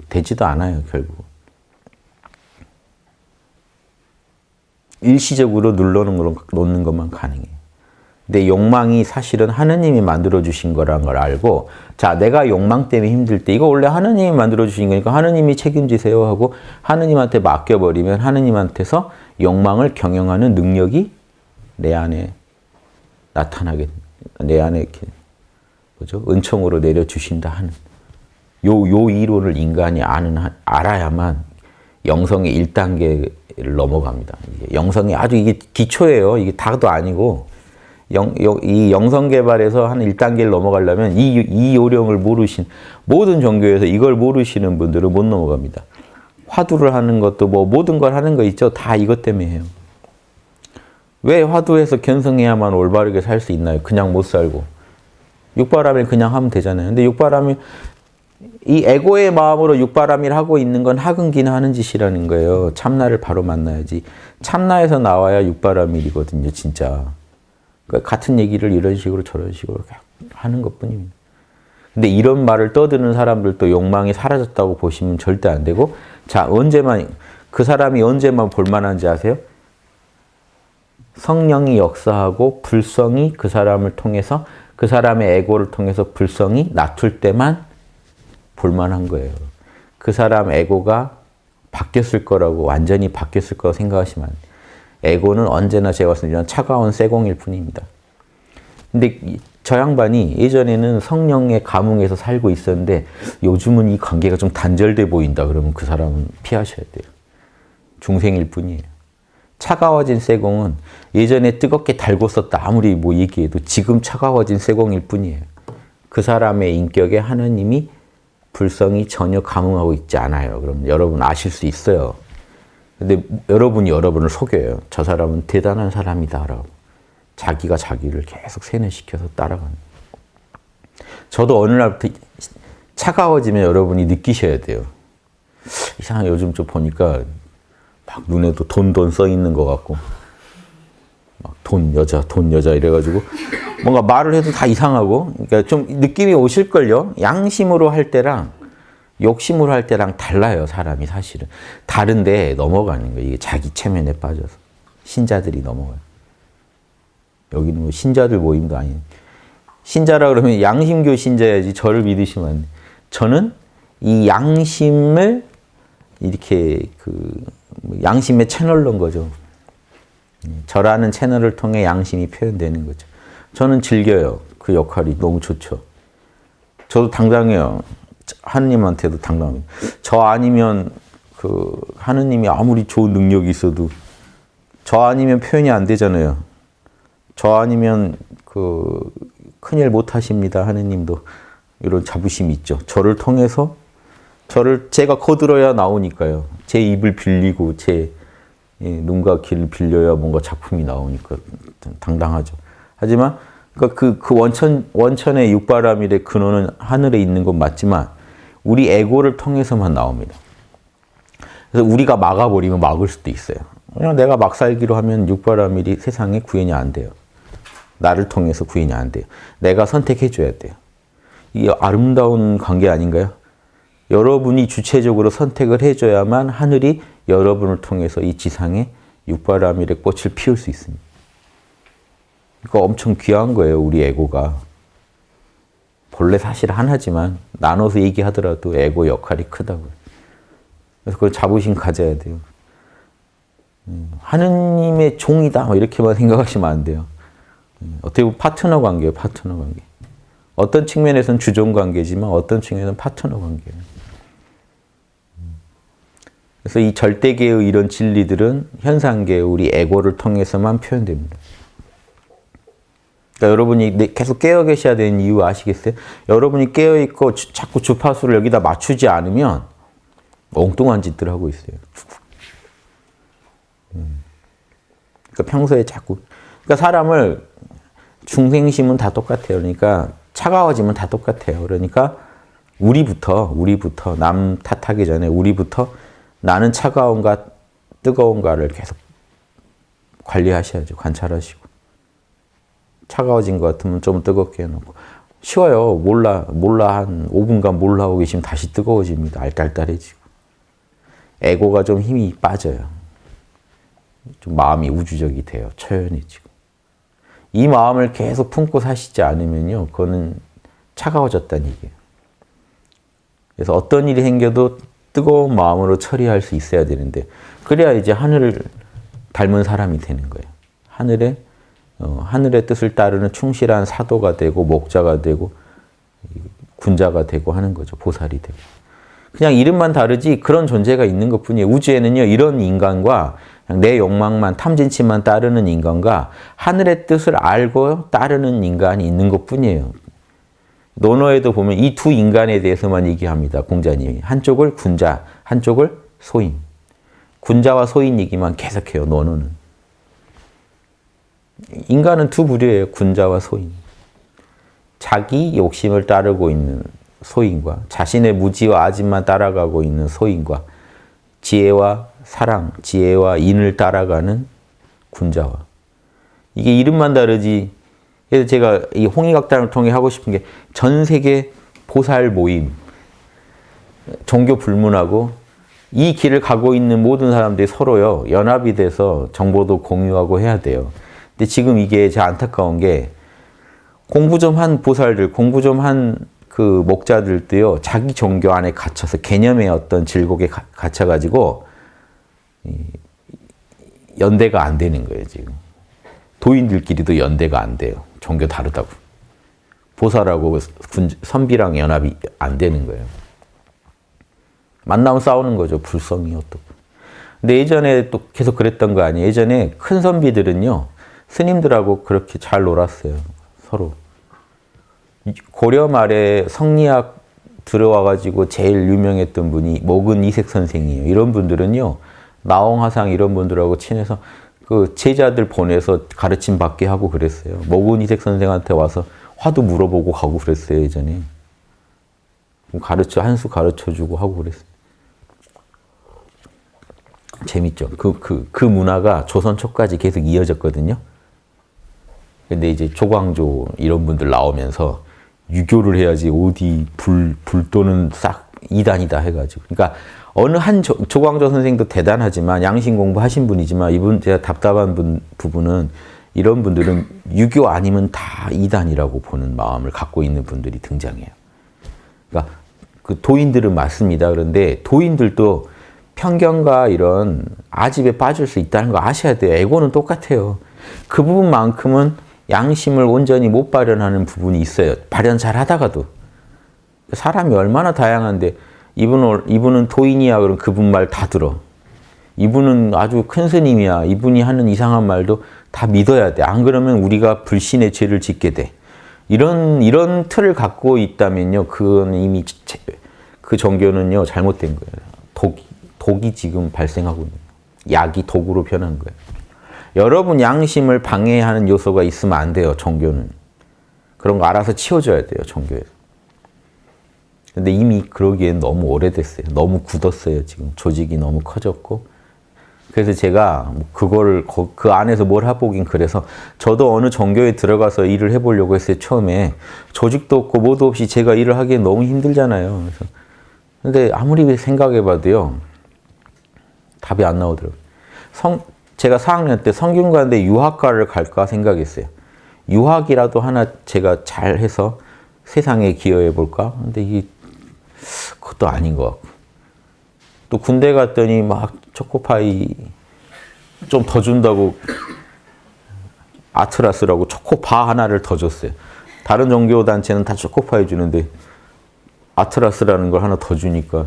되지도 않아요. 결국. 일시적으로 놓는 것만 가능해요. 근데 욕망이 사실은 하느님이 만들어주신 거라는 걸 알고, 자, 내가 욕망 때문에 힘들 때 이거 원래 하느님이 만들어주신 거니까 하느님이 책임지세요 하고 하느님한테 맡겨버리면 하느님한테서 욕망을 경영하는 능력이 내 안에 나타나게, 내 안에 이렇게 뭐죠? 은총으로 내려주신다 하는 요 이론을 인간이 알아야만 영성의 1단계를 넘어갑니다. 영성이 아주 이게 기초예요. 이게 다도 아니고 이 영성 개발에서 한 1단계를 넘어가려면 이 요령을 모르신 모든 종교에서 이걸 모르시는 분들은 못 넘어갑니다. 화두를 하는 것도 뭐 모든 걸 하는 거 있죠. 다 이것 때문에 해요. 왜 화두에서 견성해야만 올바르게 살 수 있나요? 그냥 못 살고. 육바람일 그냥 하면 되잖아요. 근데 육바람이 이 에고의 마음으로 육바람일 하고 있는 건 하근기나 하는 짓이라는 거예요. 참나를 바로 만나야지. 참나에서 나와야 육바람일이거든요. 진짜. 그러니까 같은 얘기를 이런 식으로 저런 식으로 하는 것뿐입니다. 근데 이런 말을 떠드는 사람들도 욕망이 사라졌다고 보시면 절대 안 되고, 자, 그 사람이 언제만 볼만한지 아세요? 성령이 역사하고 불성이 그 사람을 통해서, 그 사람의 에고를 통해서 불성이 낮출 때만 볼만한 거예요. 그 사람 에고가 바뀌었을 거라고, 완전히 바뀌었을 거라고 생각하시면 안 돼요. 에고는 언제나 제가 봤을 때 차가운 쇠공일 뿐입니다. 근데 저 양반이 예전에는 성령의 감흥에서 살고 있었는데 요즘은 이 관계가 좀 단절돼 보인다. 그러면 그 사람은 피하셔야 돼요. 중생일 뿐이에요. 차가워진 쇠공은 예전에 뜨겁게 달고 썼다. 아무리 뭐 얘기해도 지금 차가워진 쇠공일 뿐이에요. 그 사람의 인격에 하느님이 불성이 전혀 감흥하고 있지 않아요. 그럼 여러분 아실 수 있어요. 근데 여러분이 여러분을 속여요. 저 사람은 대단한 사람이다라고. 자기가 자기를 계속 세뇌시켜서 따라가는. 저도 어느 날부터 차가워지면 여러분이 느끼셔야 돼요. 이상하게 요즘 좀 보니까 막 눈에도 돈 써 있는 것 같고 막 돈 여자 이래가지고 뭔가 말을 해도 다 이상하고, 그러니까 좀 느낌이 오실걸요. 양심으로 할 때랑 욕심으로 할 때랑 달라요. 사람이 사실은. 다른데 넘어가는 거예요. 이게 자기 체면에 빠져서. 신자들이 넘어가요. 여기는 뭐 신자들 모임도 아닌. 신자라 그러면 양심교 신자야지 저를 믿으시면 안 돼요. 저는 이 양심을 이렇게 양심의 채널로인 거죠. 저라는 채널을 통해 양심이 표현되는 거죠. 저는 즐겨요. 그 역할이 너무 좋죠. 저도 당당해요. 하느님한테도 당당합니다. 저 아니면 하느님이 아무리 좋은 능력이 있어도 저 아니면 표현이 안 되잖아요. 저 아니면 큰일 못 하십니다. 하느님도 이런 자부심이 있죠. 저를 통해서 제가 거들어야 나오니까요. 제 입을 빌리고 제 눈과 귀를 빌려야 뭔가 작품이 나오니까 당당하죠. 하지만 그 원천의 육바라밀의 근원은 하늘에 있는 건 맞지만 우리 에고를 통해서만 나옵니다. 그래서 우리가 막아버리면 막을 수도 있어요. 그냥 내가 막 살기로 하면 육바라밀이 세상에 구현이 안 돼요. 나를 통해서 구현이 안 돼요. 내가 선택해줘야 돼요. 이게 아름다운 관계 아닌가요? 여러분이 주체적으로 선택을 해줘야만 하늘이 여러분을 통해서 이 지상에 육바라밀의 꽃을 피울 수 있습니다. 이거 엄청 귀한 거예요. 우리 에고가. 본래 사실 하나지만 나눠서 얘기하더라도 에고 역할이 크다고요. 그래서 그걸 자부심 가져야 돼요. 하느님의 종이다 이렇게만 생각하시면 안 돼요. 어떻게 보면 파트너 관계예요. 파트너 관계. 어떤 측면에서는 주종 관계지만 어떤 측면에서는 파트너 관계예요. 그래서 이 절대계의 이런 진리들은 현상계의 우리 에고를 통해서만 표현됩니다. 그러니까 여러분이 계속 깨어 계셔야 되는 이유 아시겠어요? 여러분이 깨어 있고 자꾸 주파수를 여기다 맞추지 않으면 엉뚱한 짓들 하고 있어요. 그러니까 평소에 자꾸 그러니까 사람을 중생심은 다 똑같아요. 그러니까 차가워지면 다 똑같아요. 그러니까 우리부터 남 탓하기 전에 우리부터 나는 차가운가 뜨거운가를 계속 관리하셔야죠. 관찰하시고. 차가워진 것 같으면 좀 뜨겁게 해놓고. 쉬워요. 몰라 한 5분간 몰라 하고 계시면 다시 뜨거워집니다. 알딸딸해지고. 에고가 좀 힘이 빠져요. 좀 마음이 우주적이 돼요. 처연해지고. 이 마음을 계속 품고 사시지 않으면요. 그거는 차가워졌다는 얘기예요. 그래서 어떤 일이 생겨도 뜨거운 마음으로 처리할 수 있어야 되는데 그래야 이제 하늘을 닮은 사람이 되는 거예요. 하늘의 뜻을 따르는 충실한 사도가 되고 목자가 되고 군자가 되고 하는 거죠. 보살이 되고. 그냥 이름만 다르지 그런 존재가 있는 것뿐이에요. 우주에는요. 이런 인간과 내 욕망만 탐진치만 따르는 인간과 하늘의 뜻을 알고 따르는 인간이 있는 것뿐이에요. 논어에도 보면 이 두 인간에 대해서만 얘기합니다. 공자님이. 한쪽을 군자, 한쪽을 소인. 군자와 소인 얘기만 계속해요. 논어는. 인간은 두 부류예요. 군자와 소인. 자기 욕심을 따르고 있는 소인과 자신의 무지와 아집만 따라가고 있는 소인과 지혜와 사랑, 지혜와 인을 따라가는 군자와. 이게 이름만 다르지. 그래서 제가 이 홍익학당을 통해 하고 싶은 게 전 세계 보살 모임, 종교 불문하고 이 길을 가고 있는 모든 사람들이 서로요, 연합이 돼서 정보도 공유하고 해야 돼요. 근데 지금 이게 제 안타까운 게 공부 좀 한 보살들, 공부 좀 한 그 목자들도요, 자기 종교 안에 갇혀서 개념의 어떤 질곡에 갇혀가지고 연대가 안 되는 거예요, 지금. 도인들끼리도 연대가 안 돼요. 종교 다르다고. 보살하고 선비랑 연합이 안 되는 거예요. 만나면 싸우는 거죠. 불성이 어떻고. 근데 예전에 또 계속 그랬던 거 아니에요. 예전에 큰 선비들은요. 스님들하고 그렇게 잘 놀았어요. 서로. 고려 말에 성리학 들어와가지고 제일 유명했던 분이 목은 이색 선생이에요. 이런 분들은요. 나홍화상 이런 분들하고 친해서 그 제자들 보내서 가르침 받게 하고 그랬어요. 목은 이색 선생한테 와서 화두 물어보고 가고 그랬어요. 예전에. 한 수 가르쳐주고 하고 그랬어요. 재밌죠. 그 문화가 조선 초까지 계속 이어졌거든요. 근데 이제 조광조 이런 분들 나오면서 유교를 해야지 어디 불도는 싹 이단이다 해가지고. 그러니까 어느 한 조광조 선생도 대단하지만 양심 공부하신 분이지만 이분 제가 답답한 부분은 이런 분들은 유교 아니면 다 이단이라고 보는 마음을 갖고 있는 분들이 등장해요. 그러니까 그 도인들은 맞습니다. 그런데 도인들도 편견과 이런 아집에 빠질 수 있다는 거 아셔야 돼요. 에고는 똑같아요. 그 부분만큼은 양심을 온전히 못 발현하는 부분이 있어요. 발현 잘 하다가도. 사람이 얼마나 다양한데 이분은 도인이야 그럼 그분 말 다 들어. 이분은 아주 큰 스님이야. 이분이 하는 이상한 말도 다 믿어야 돼. 안 그러면 우리가 불신의 죄를 짓게 돼. 이런 틀을 갖고 있다면요. 그건 이미 그 종교는요. 잘못된 거예요. 독이 지금 발생하고 있는 거예요. 약이 독으로 변한 거예요. 여러분 양심을 방해하는 요소가 있으면 안 돼요. 종교는. 그런 거 알아서 치워줘야 돼요. 종교에서. 근데 이미 그러기엔 너무 오래됐어요. 너무 굳었어요. 지금 조직이 너무 커졌고. 그래서 제가 그거를 그 안에서 뭘 해보긴 그래서 저도 어느 종교에 들어가서 일을 해보려고 했어요. 처음에 조직도 없고 뭐도 없이 제가 일을 하기엔 너무 힘들잖아요. 그래서 근데 아무리 생각해봐도요. 답이 안 나오더라고요. 제가 4학년 때 성균관대 유학과를 갈까 생각했어요. 유학이라도 하나 제가 잘해서 세상에 기여해볼까? 근데 이게 그것도 아닌 것 같고. 또 군대 갔더니 막 초코파이 좀 더 준다고 아트라스라고 초코바 하나를 더 줬어요. 다른 종교단체는 다 초코파이 주는데 아트라스라는 걸 하나 더 주니까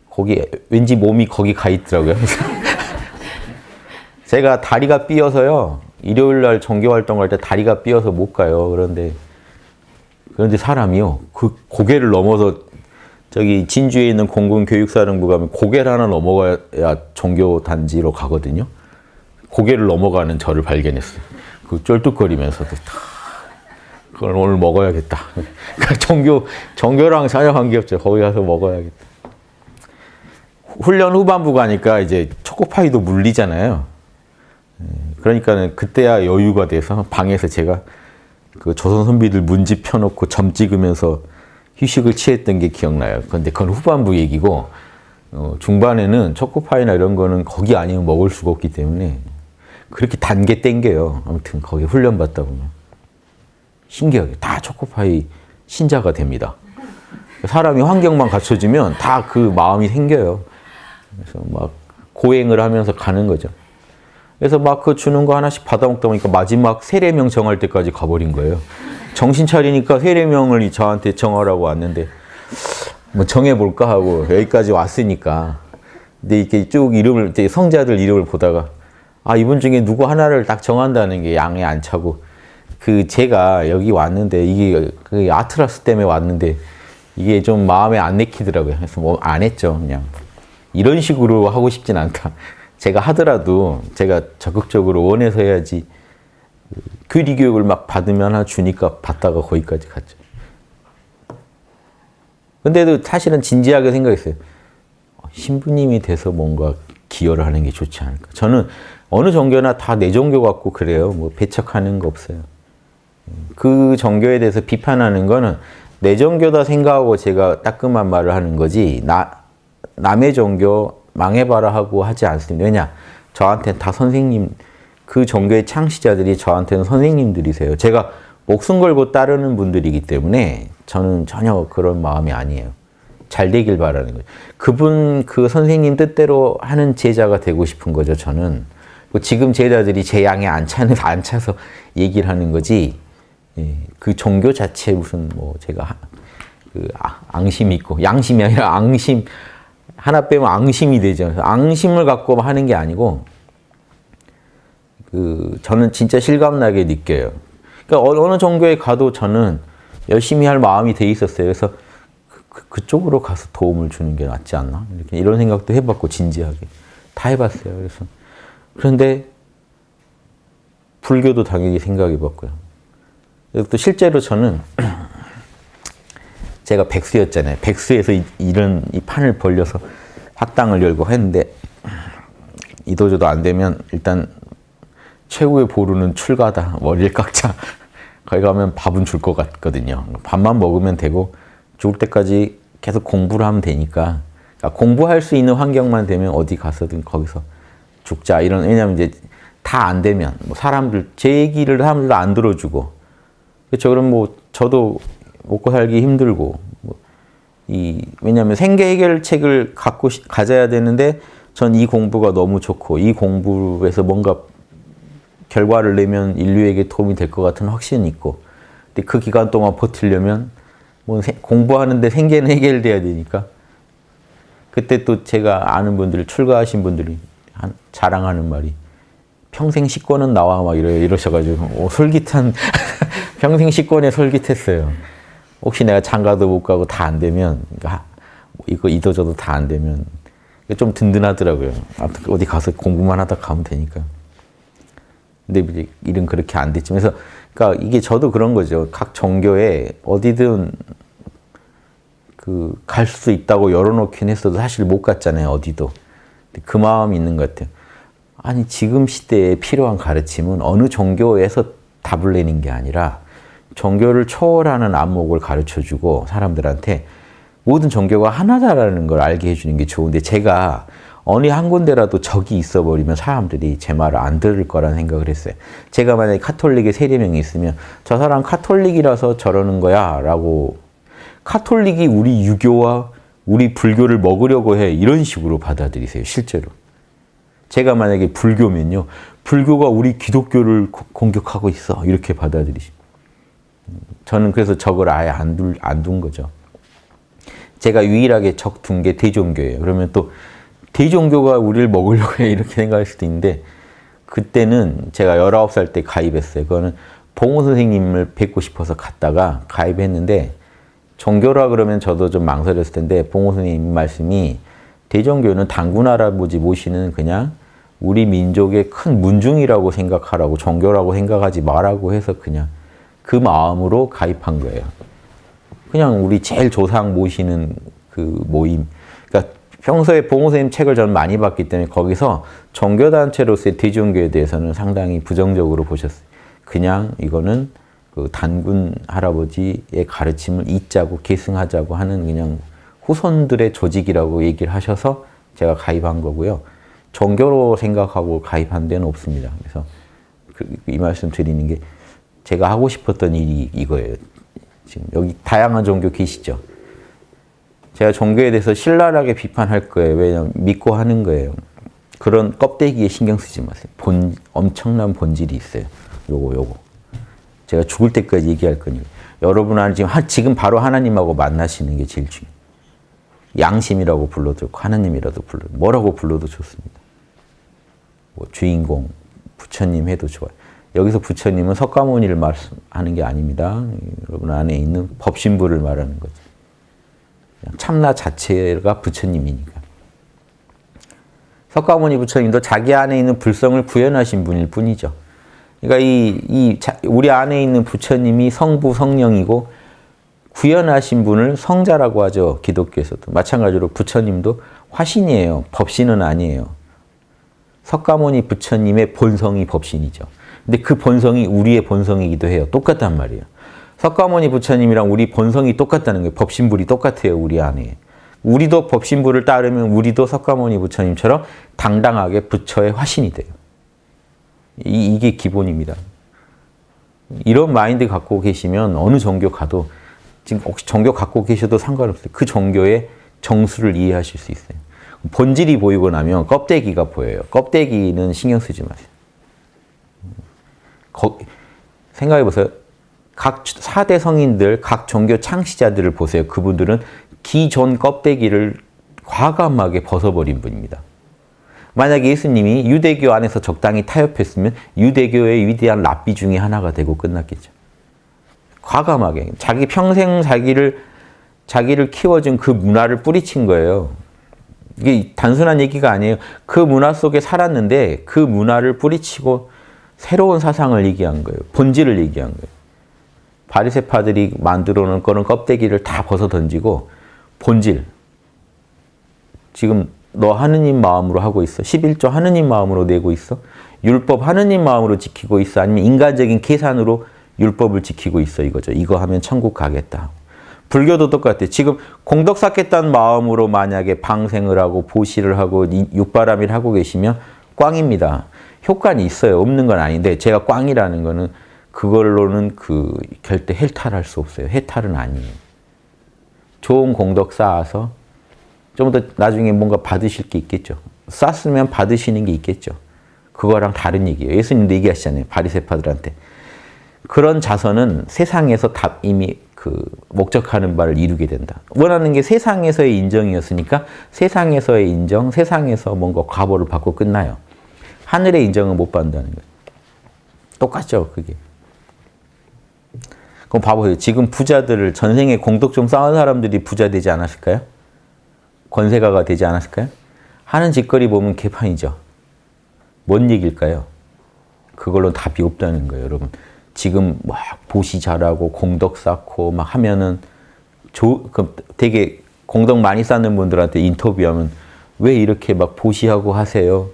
거기 왠지 몸이 거기 가 있더라고요. 제가 다리가 삐어서요. 일요일 날 종교 활동할 때 다리가 삐어서 못 가요. 그런데 사람이요. 그 고개를 넘어서 저기 진주에 있는 공군교육사령부 가면 고개를 하나 넘어가야 종교 단지로 가거든요. 고개를 넘어가는 저를 발견했어요. 그 쩔뚝거리면서도 그걸 오늘 먹어야겠다. 종교랑 전혀 관계없죠. 거기 가서 먹어야겠다. 훈련 후반부 가니까 이제 초코파이도 물리잖아요. 그러니까는 그때야 여유가 돼서 방에서 제가 그 조선 선비들 문집 펴놓고 점 찍으면서 휴식을 취했던 게 기억나요. 근데 그건 후반부 얘기고, 중반에는 초코파이나 이런 거는 거기 아니면 먹을 수가 없기 때문에 그렇게 단 게 땡겨요. 아무튼 거기 훈련 받다 보면. 신기하게 다 초코파이 신자가 됩니다. 사람이 환경만 갖춰지면 다 그 마음이 생겨요. 그래서 막 고행을 하면서 가는 거죠. 그래서 막 그 주는 거 하나씩 받아먹다 보니까 마지막 세례명 정할 때까지 가버린 거예요. 정신 차리니까 세례명을 저한테 정하라고 왔는데 뭐 정해볼까 하고 여기까지 왔으니까. 근데 이렇게 쭉 이름을, 성자들 이름을 보다가 이분 중에 누구 하나를 딱 정한다는 게 양에 안 차고, 제가 여기 왔는데 이게 그 아트라스 때문에 왔는데 이게 좀 마음에 안 내키더라고요. 그래서 뭐 안 했죠. 그냥 이런 식으로 하고 싶진 않다. 제가 하더라도 제가 적극적으로 원해서 해야지. 교리 교육을 막 받으면 하나 주니까 받다가 거기까지 갔죠. 근데도 사실은 진지하게 생각했어요. 신부님이 돼서 뭔가 기여를 하는 게 좋지 않을까. 저는 어느 종교나 다 내 종교 같고 그래요. 뭐 배척하는 거 없어요. 그 종교에 대해서 비판하는 거는 내 종교다 생각하고 제가 따끔한 말을 하는 거지, 남의 종교 망해봐라 하고 하지 않습니다. 왜냐? 저한테는 다 선생님, 그 종교의 창시자들이 저한테는 선생님들이세요. 제가 목숨 걸고 따르는 분들이기 때문에 저는 전혀 그런 마음이 아니에요. 잘 되길 바라는 거예요. 그 선생님 뜻대로 하는 제자가 되고 싶은 거죠, 저는. 지금 제자들이 제 양에 안 차서 얘기를 하는 거지, 그 종교 자체에 무슨 뭐 제가 앙심이 있고, 양심이 아니라 앙심, 하나 빼면 앙심이 되죠. 앙심을 갖고 하는 게 아니고, 저는 진짜 실감나게 느껴요. 그러니까 어느 종교에 가도 저는 열심히 할 마음이 돼 있었어요. 그래서 그쪽으로 가서 도움을 주는 게 낫지 않나? 이런 생각도 해봤고, 진지하게. 다 해봤어요. 그런데 불교도 당연히 생각해봤고요. 또 실제로 저는 제가 백수였잖아요. 백수에서 이 판을 벌려서 학당을 열고 했는데, 이도저도 안 되면 일단 최후의 보루는 출가다. 머리를 깎자. 거기 가면 밥은 줄 것 같거든요. 밥만 먹으면 되고 죽을 때까지 계속 공부를 하면 되니까, 그러니까 공부할 수 있는 환경만 되면 어디 가서든 거기서 죽자. 왜냐면 이제 다 안 되면 뭐 사람들 제 얘기를 사람들도 안 들어주고, 그렇죠. 그럼 뭐 저도 먹고 살기 힘들고, 왜냐하면 생계 해결책을 가져야 되는데 전 이 공부가 너무 좋고 이 공부에서 뭔가 결과를 내면 인류에게 도움이 될 것 같은 확신이 있고, 근데 그 기간 동안 버티려면 뭐 공부하는데 생계는 해결돼야 되니까, 그때 또 제가 아는 분들, 출가하신 분들이 자랑하는 말이 평생 식권은 나와 막 이러셔가지고 솔깃한 평생 식권에 솔깃했어요. 혹시 내가 장가도 못 가고 다 안 되면, 이거 이도저도 다 안 되면 좀 든든하더라고요. 어디 가서 공부만 하다 가면 되니까. 근데 일은 그렇게 안 됐지만, 그래서 그러니까 이게 저도 그런 거죠. 각 종교에 어디든 갈 수 있다고 열어놓긴 했어도 사실 못 갔잖아요. 어디도. 그 마음이 있는 것 같아요. 아니, 지금 시대에 필요한 가르침은 어느 종교에서 답을 내는 게 아니라 종교를 초월하는 안목을 가르쳐주고 사람들한테 모든 종교가 하나다라는 걸 알게 해주는 게 좋은데, 제가 어느 한 군데라도 적이 있어버리면 사람들이 제 말을 안 들을 거라는 생각을 했어요. 제가 만약에 카톨릭에 세례명이 있으면 저 사람 카톨릭이라서 저러는 거야 라고, 카톨릭이 우리 유교와 우리 불교를 먹으려고 해, 이런 식으로 받아들이세요. 실제로. 제가 만약에 불교면요, 불교가 우리 기독교를 공격하고 있어, 이렇게 받아들이십니다. 저는 그래서 적을 아예 안 둔 거죠. 제가 유일하게 적 둔 게 대종교예요. 그러면 또 대종교가 우리를 먹으려고 해, 이렇게 생각할 수도 있는데, 그때는 제가 19살 때 가입했어요. 그거는 봉호 선생님을 뵙고 싶어서 갔다가 가입했는데 종교라 그러면 저도 좀 망설였을 텐데 봉호 선생님 말씀이 대종교는 단군 할아버지 모시는 그냥 우리 민족의 큰 문중이라고 생각하라고 종교라고 생각하지 말라고 해서 그냥 그 마음으로 가입한 거예요. 그냥 우리 제일 조상 모시는 그 모임. 그러니까 평소에 봉호 선생님 책을 저는 많이 봤기 때문에 거기서 종교단체로서의 대종교에 대해서는 상당히 부정적으로 보셨어요. 그냥 이거는 그 단군 할아버지의 가르침을 잇자고 계승하자고 하는 그냥 후손들의 조직이라고 얘기를 하셔서 제가 가입한 거고요. 종교로 생각하고 가입한 데는 없습니다. 그래서 이 말씀 드리는 게 제가 하고 싶었던 일이 이거예요. 지금 여기 다양한 종교 계시죠? 제가 종교에 대해서 신랄하게 비판할 거예요. 왜냐하면 믿고 하는 거예요. 그런 껍데기에 신경 쓰지 마세요. 엄청난 본질이 있어요. 요거. 제가 죽을 때까지 얘기할 거니까. 여러분은 지금 바로 하나님하고 만나시는 게 제일 중요해요. 양심이라고 불러도 좋고 하나님이라도 불러도 뭐라고 불러도 좋습니다. 뭐 주인공, 부처님 해도 좋아요. 여기서 부처님은 석가모니를 말하는 게 아닙니다. 여러분 안에 있는 법신부를 말하는 거죠. 참나 자체가 부처님이니까. 석가모니 부처님도 자기 안에 있는 불성을 구현하신 분일 뿐이죠. 그러니까 우리 안에 있는 부처님이 성부, 성령이고 구현하신 분을 성자라고 하죠. 기독교에서도. 마찬가지로 부처님도 화신이에요. 법신은 아니에요. 석가모니 부처님의 본성이 법신이죠. 근데 그 본성이 우리의 본성이기도 해요. 똑같단 말이에요. 석가모니 부처님이랑 우리 본성이 똑같다는 거예요. 법신불이 똑같아요. 우리 안에. 우리도 법신불을 따르면 우리도 석가모니 부처님처럼 당당하게 부처의 화신이 돼요. 이게 기본입니다. 이런 마인드 갖고 계시면 어느 종교 가도 지금 혹시 종교 갖고 계셔도 상관없어요. 그 종교의 정수를 이해하실 수 있어요. 본질이 보이고 나면 껍데기가 보여요. 껍데기는 신경 쓰지 마세요. 생각해 보세요. 각 4대 성인들, 각 종교 창시자들을 보세요. 그분들은 기존 껍데기를 과감하게 벗어버린 분입니다. 만약에 예수님이 유대교 안에서 적당히 타협했으면 유대교의 위대한 랍비 중에 하나가 되고 끝났겠죠. 과감하게. 자기 평생 자기를 키워준 그 문화를 뿌리친 거예요. 이게 단순한 얘기가 아니에요. 그 문화 속에 살았는데 그 문화를 뿌리치고 새로운 사상을 얘기한 거예요. 본질을 얘기한 거예요. 바리새파들이 만들어 놓은 거는 껍데기를 다 벗어 던지고 본질. 지금 너 하느님 마음으로 하고 있어? 11조 하느님 마음으로 내고 있어? 율법 하느님 마음으로 지키고 있어? 아니면 인간적인 계산으로 율법을 지키고 있어? 이거죠. 이거 하면 천국 가겠다. 불교도 똑같아요. 지금 공덕 쌓겠다는 마음으로 만약에 방생을 하고 보시를 하고 육바람일 하고 계시면 꽝입니다. 효과는 있어요. 없는 건 아닌데 제가 꽝이라는 거는 그걸로는 절대 해탈할 수 없어요. 해탈은 아니에요. 좋은 공덕 쌓아서 좀 더 나중에 뭔가 받으실 게 있겠죠. 쌓았으면 받으시는 게 있겠죠. 그거랑 다른 얘기예요. 예수님도 얘기하시잖아요. 바리새파들한테. 그런 자선은 세상에서 이미 목적하는 바를 이루게 된다. 원하는 게 세상에서의 인정이었으니까 세상에서의 인정, 세상에서 뭔가 과보를 받고 끝나요. 하늘의 인정은 못 받는다는 거예요. 똑같죠, 그게. 그럼 봐보세요. 지금 부자들을 전생에 공덕 좀 쌓은 사람들이 부자 되지 않았을까요? 권세가가 되지 않았을까요? 하는 짓거리 보면 개판이죠. 뭔 얘기일까요? 그걸로 답이 없다는 거예요, 여러분. 지금 막 보시 잘하고 공덕 쌓고 막 하면은 되게 공덕 많이 쌓는 분들한테 인터뷰하면 왜 이렇게 막 보시하고 하세요?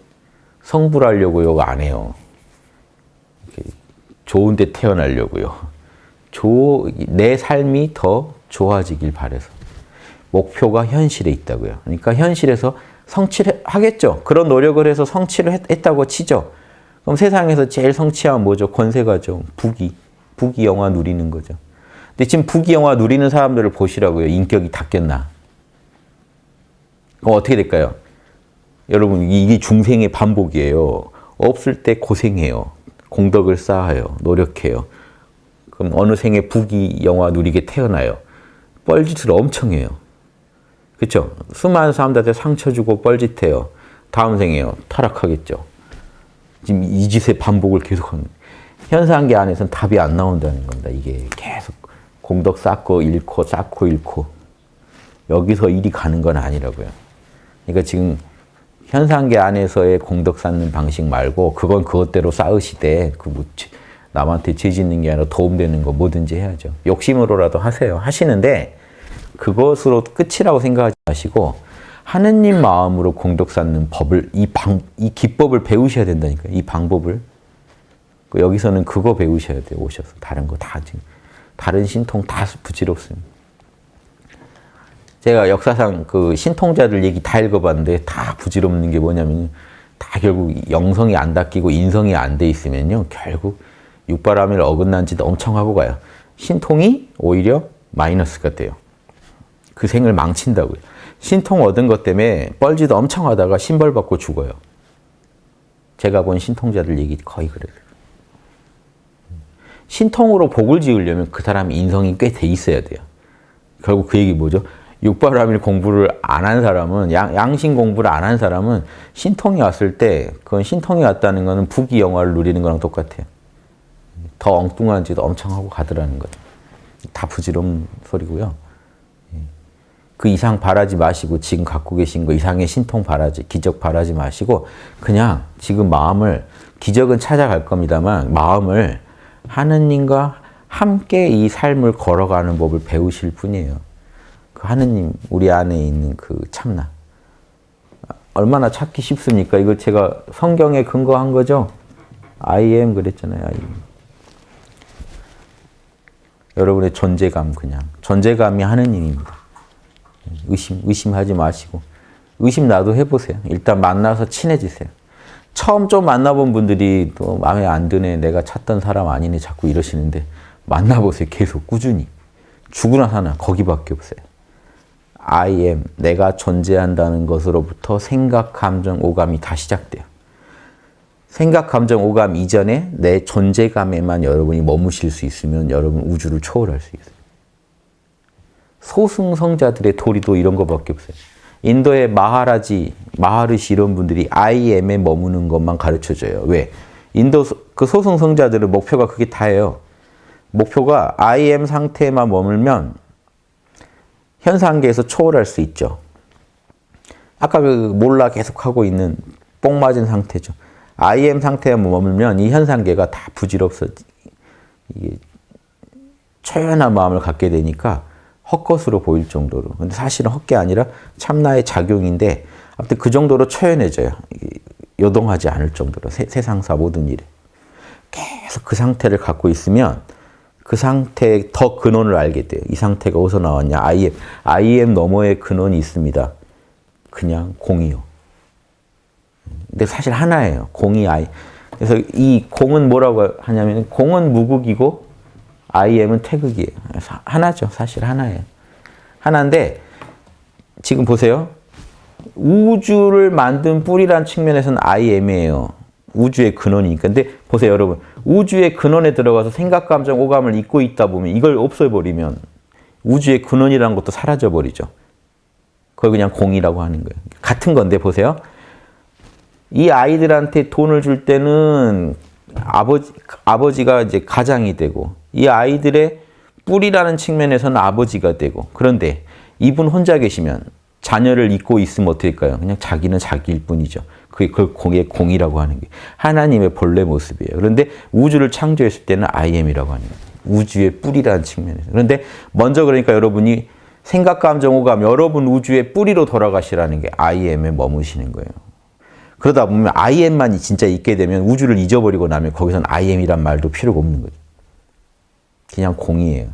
성불하려고 이거 안 해요. 좋은 데 태어나려고요. 내 삶이 더 좋아지길 바라서. 목표가 현실에 있다고요. 그러니까 현실에서 성취를 하겠죠. 그런 노력을 해서 성취를 했다고 치죠. 그럼 세상에서 제일 성취하면 뭐죠? 권세가죠. 부귀 영화 누리는 거죠. 근데 지금 부귀 영화 누리는 사람들을 보시라고요. 인격이 닦였나? 그럼 어떻게 될까요? 여러분 이게 중생의 반복이에요. 없을 때 고생해요. 공덕을 쌓아요. 노력해요. 그럼 어느 생에 부귀 영화 누리게 태어나요. 뻘짓을 엄청 해요. 그렇죠? 수많은 사람들한테 상처 주고 뻘짓해요. 다음 생에요. 타락하겠죠. 지금 이 짓의 반복을 계속하는 거예요. 현상계 안에서는 답이 안 나온다는 겁니다. 이게 계속 공덕 쌓고 잃고 쌓고 잃고 여기서 일이 가는 건 아니라고요. 그러니까 지금 현상계 안에서의 공덕 쌓는 방식 말고 그건 그것대로 쌓으시되 뭐 남한테 죄 짓는 게 아니라 도움되는 거 뭐든지 해야죠. 욕심으로라도 하세요. 하시는데 그것으로 끝이라고 생각하지 마시고 하느님 마음으로 공덕 쌓는 법을 이 기법을 배우셔야 된다니까요. 이 방법을. 여기서는 그거 배우셔야 돼요. 오셔서. 다른 거 다 지금. 다른 신통 다 부질없습니다. 제가 역사상 그 신통자들 얘기 다 읽어봤는데 다 부질없는 게 뭐냐면 다 결국 영성이 안 닦이고 인성이 안 돼 있으면요. 결국 육바라밀 어긋난 짓 엄청 하고 가요. 신통이 오히려 마이너스가 돼요. 그 생을 망친다고요. 신통 얻은 것 때문에 뻘짓 엄청 하다가 신벌 받고 죽어요. 제가 본 신통자들 얘기 거의 그래요. 신통으로 복을 지으려면 그 사람 인성이 꽤 돼 있어야 돼요. 결국 그 얘기 뭐죠? 육바라밀 공부를 안 한 사람은, 양신 공부를 안 한 사람은 신통이 왔을 때, 그건 신통이 왔다는 거는 부귀 영화를 누리는 거랑 똑같아요. 더 엉뚱한 짓 엄청 하고 가더라는 거죠. 다 부질없는 소리고요. 그 이상 바라지 마시고, 지금 갖고 계신 거 이상의 신통 바라지, 기적 바라지 마시고, 그냥 지금 마음을, 기적은 찾아갈 겁니다만, 마음을 하느님과 함께 이 삶을 걸어가는 법을 배우실 뿐이에요. 그 하느님, 우리 안에 있는 그 참나. 얼마나 찾기 쉽습니까? 이거 제가 성경에 근거한 거죠? I am 그랬잖아요. I am. 여러분의 존재감 그냥. 존재감이 하느님입니다. 의심하지 마시고. 의심 나도 해보세요. 일단 만나서 친해지세요. 처음 좀 만나본 분들이 또 마음에 안 드네, 내가 찾던 사람 아니네 자꾸 이러시는데 만나보세요. 계속 꾸준히. 죽으나 사나 거기밖에 없어요. I am, 내가 존재한다는 것으로부터 생각, 감정, 오감이 다 시작돼요. 생각, 감정, 오감 이전에 내 존재감에만 여러분이 머무실 수 있으면 여러분 우주를 초월할 수 있어요. 소승성자들의 도리도 이런 거밖에 없어요. 인도의 마하르시 이런 분들이 I am에 머무는 것만 가르쳐줘요. 왜? 인도 그 소승성자들의 목표가 그게 다예요. 목표가 I am 상태에만 머물면 현상계에서 초월할 수 있죠. 아까 그 몰라 계속하고 있는 뽕 맞은 상태죠. I am 상태에 머물면 이 현상계가 다 부질없어. 이게 초연한 마음을 갖게 되니까 헛것으로 보일 정도로. 근데 사실은 헛게 아니라 참나의 작용인데 아무튼 그 정도로 초연해져요. 요동하지 않을 정도로 세상사 모든 일에. 계속 그 상태를 갖고 있으면 그 상태의 더 근원을 알게 돼요. 이 상태가 어디서 나왔냐. I am 너머의 근원이 있습니다. 그냥 공이요. 근데 사실 하나예요. 공이 I. 그래서 이 공은 뭐라고 하냐면 공은 무극이고 I am은 태극이에요. 하나죠. 사실 하나예요. 하나인데 지금 보세요. 우주를 만든 뿌리란 측면에서는 I am이에요. 우주의 근원이니까. 근데 보세요, 여러분. 우주의 근원에 들어가서 생각, 감정, 오감을 잊고 있다 보면 이걸 없애버리면 우주의 근원이라는 것도 사라져버리죠. 그걸 그냥 공이라고 하는 거예요. 같은 건데 보세요. 이 아이들한테 돈을 줄 때는 아버지가 이제 가장이 되고 이 아이들의 뿌리라는 측면에서는 아버지가 되고 그런데 이분 혼자 계시면 자녀를 잊고 있으면 어떻게 될까요? 그냥 자기는 자기일 뿐이죠. 그게 그 공이라고 하는 게 하나님의 본래 모습이에요. 그런데 우주를 창조했을 때는 I am이라고 하는 거예요. 우주의 뿌리라는 측면에서. 그런데 먼저 그러니까 여러분이 생각, 감정, 오감 여러분 우주의 뿌리로 돌아가시라는 게 I am에 머무시는 거예요. 그러다 보면 I am만이 진짜 있게 되면 우주를 잊어버리고 나면 거기서는 I am이란 말도 필요가 없는 거죠. 그냥 공이에요.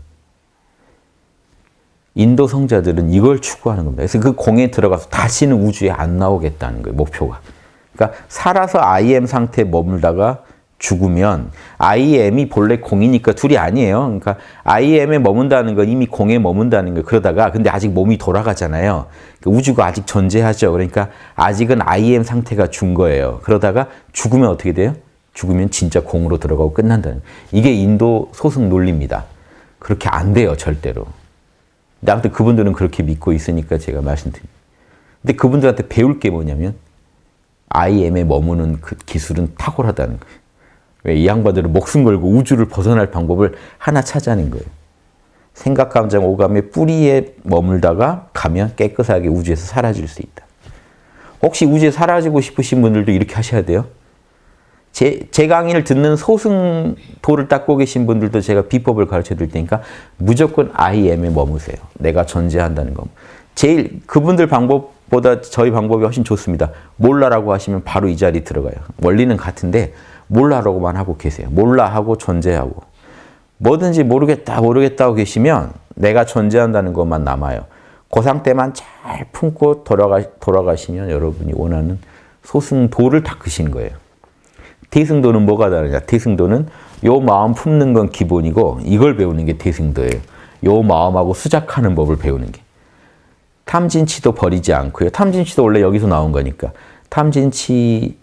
인도 성자들은 이걸 추구하는 겁니다. 그래서 그 공에 들어가서 다시는 우주에 안 나오겠다는 거예요. 목표가. 그러니까 살아서 I am 상태에 머물다가 죽으면 I am이 본래 공이니까 둘이 아니에요. 그러니까 I am에 머문다는 건 이미 공에 머문다는 거예요. 그러다가 근데 아직 몸이 돌아가잖아요. 그러니까 우주가 아직 존재하죠. 그러니까 아직은 I am 상태가 준 거예요. 그러다가 죽으면 어떻게 돼요? 죽으면 진짜 공으로 들어가고 끝난다는 거예요. 이게 인도 소승 논리입니다. 그렇게 안 돼요. 절대로. 근데 아무튼 그분들은 그렇게 믿고 있으니까 제가 말씀드립니다. 근데 그분들한테 배울 게 뭐냐면 IM에 머무는 그 기술은 탁월하다는 거예요. 왜? 이 양반들은 목숨 걸고 우주를 벗어날 방법을 하나 찾아낸 거예요. 생각, 감정, 오감의 뿌리에 머물다가 가면 깨끗하게 우주에서 사라질 수 있다. 혹시 우주에 사라지고 싶으신 분들도 이렇게 하셔야 돼요. 제 강의를 듣는 소승도를 닦고 계신 분들도 제가 비법을 가르쳐 드릴 테니까 무조건 IM에 머무세요. 내가 존재한다는 거. 제일 그분들 방법보다 저희 방법이 훨씬 좋습니다. 몰라라고 하시면 바로 이 자리에 들어가요. 원리는 같은데 몰라라고만 하고 계세요. 몰라 하고 존재하고. 뭐든지 모르겠다고 계시면 내가 존재한다는 것만 남아요. 그 상태만 잘 품고 돌아가시면 여러분이 원하는 소승도를 닦으신 거예요. 대승도는 뭐가 다르냐? 대승도는 요 마음 품는 건 기본이고 이걸 배우는 게 대승도예요. 요 마음하고 수작하는 법을 배우는 게. 탐진치도 버리지 않고요. 탐진치도 원래 여기서 나온 거니까. 탐진치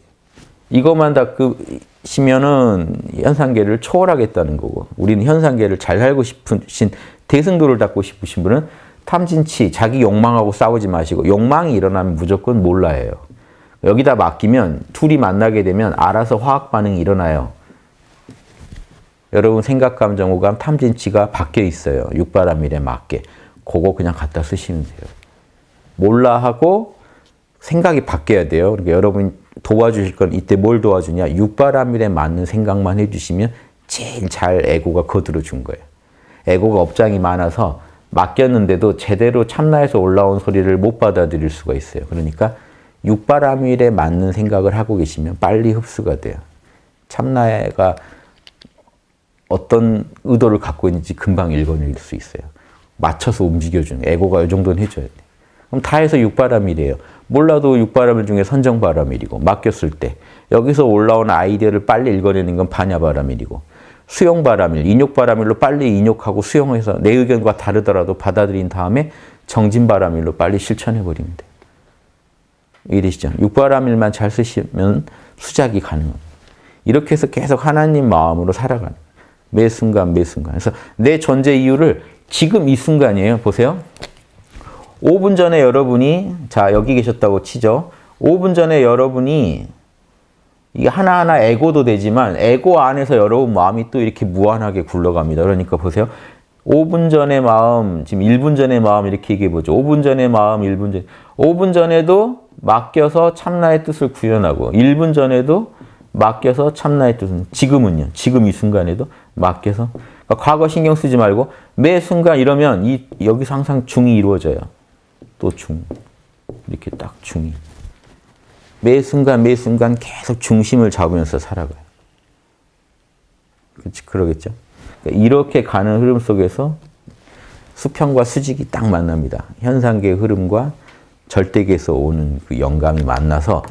이것만 닦으시면은 현상계를 초월하겠다는 거고 우리는 현상계를 잘 살고 싶으신 대승도를 닦고 싶으신 분은 탐진치, 자기 욕망하고 싸우지 마시고 욕망이 일어나면 무조건 몰라예요. 여기다 맡기면 둘이 만나게 되면 알아서 화학 반응이 일어나요. 여러분 생각, 감정, 오감, 탐진치가 바뀌어 있어요. 육바라밀에 맞게. 그거 그냥 갖다 쓰시면 돼요. 몰라 하고 생각이 바뀌어야 돼요. 그러니까 여러분 도와주실 건 이때 뭘 도와주냐? 육바라밀에 맞는 생각만 해주시면 제일 잘 에고가 거들어 준 거예요. 에고가 업장이 많아서 맡겼는데도 제대로 참나에서 올라온 소리를 못 받아들일 수가 있어요. 그러니까 육바라밀에 맞는 생각을 하고 계시면 빨리 흡수가 돼요. 참나가 어떤 의도를 갖고 있는지 금방 읽어낼 수 있어요. 맞춰서 움직여주는 에고가 이 정도는 해줘야 돼요. 그럼 다 해서 육바라밀이에요. 몰라도 육바라밀 중에 선정바라밀이고 맡겼을 때 여기서 올라온 아이디어를 빨리 읽어내는 건 반야바라밀이고 수용바라밀, 인욕바라밀로 빨리 인욕하고 수용해서 내 의견과 다르더라도 받아들인 다음에 정진바라밀로 빨리 실천해버리면 돼요. 이해되시죠? 육바라밀만 잘 쓰시면 수작이 가능합니다. 이렇게 해서 계속 하나님 마음으로 살아가는 매 순간 매 순간. 그래서 내 존재 이유를 지금 이 순간이에요. 보세요. 5분 전에 여러분이 자 여기 계셨다고 치죠. 5분 전에 여러분이 이게 하나하나 에고도 되지만 에고 안에서 여러분 마음이 또 이렇게 무한하게 굴러갑니다. 그러니까 보세요. 5분 전의 마음, 지금 1분 전의 마음 이렇게 얘기해보죠. 5분 전의 마음, 1분 전. 5분 전에도 맡겨서 참나의 뜻을 구현하고 1분 전에도 맡겨서 참나의 뜻은 지금은요. 지금 이 순간에도 맡겨서 그러니까 과거 신경 쓰지 말고 매 순간 이러면 여기서 항상 중이 이루어져요. 또 중. 이렇게 딱 중이. 매 순간 매 순간 계속 중심을 잡으면서 살아가요. 그러겠죠? 그러니까 이렇게 가는 흐름 속에서 수평과 수직이 딱 만납니다. 현상계의 흐름과 절대계에서 오는 그 영감이 만나서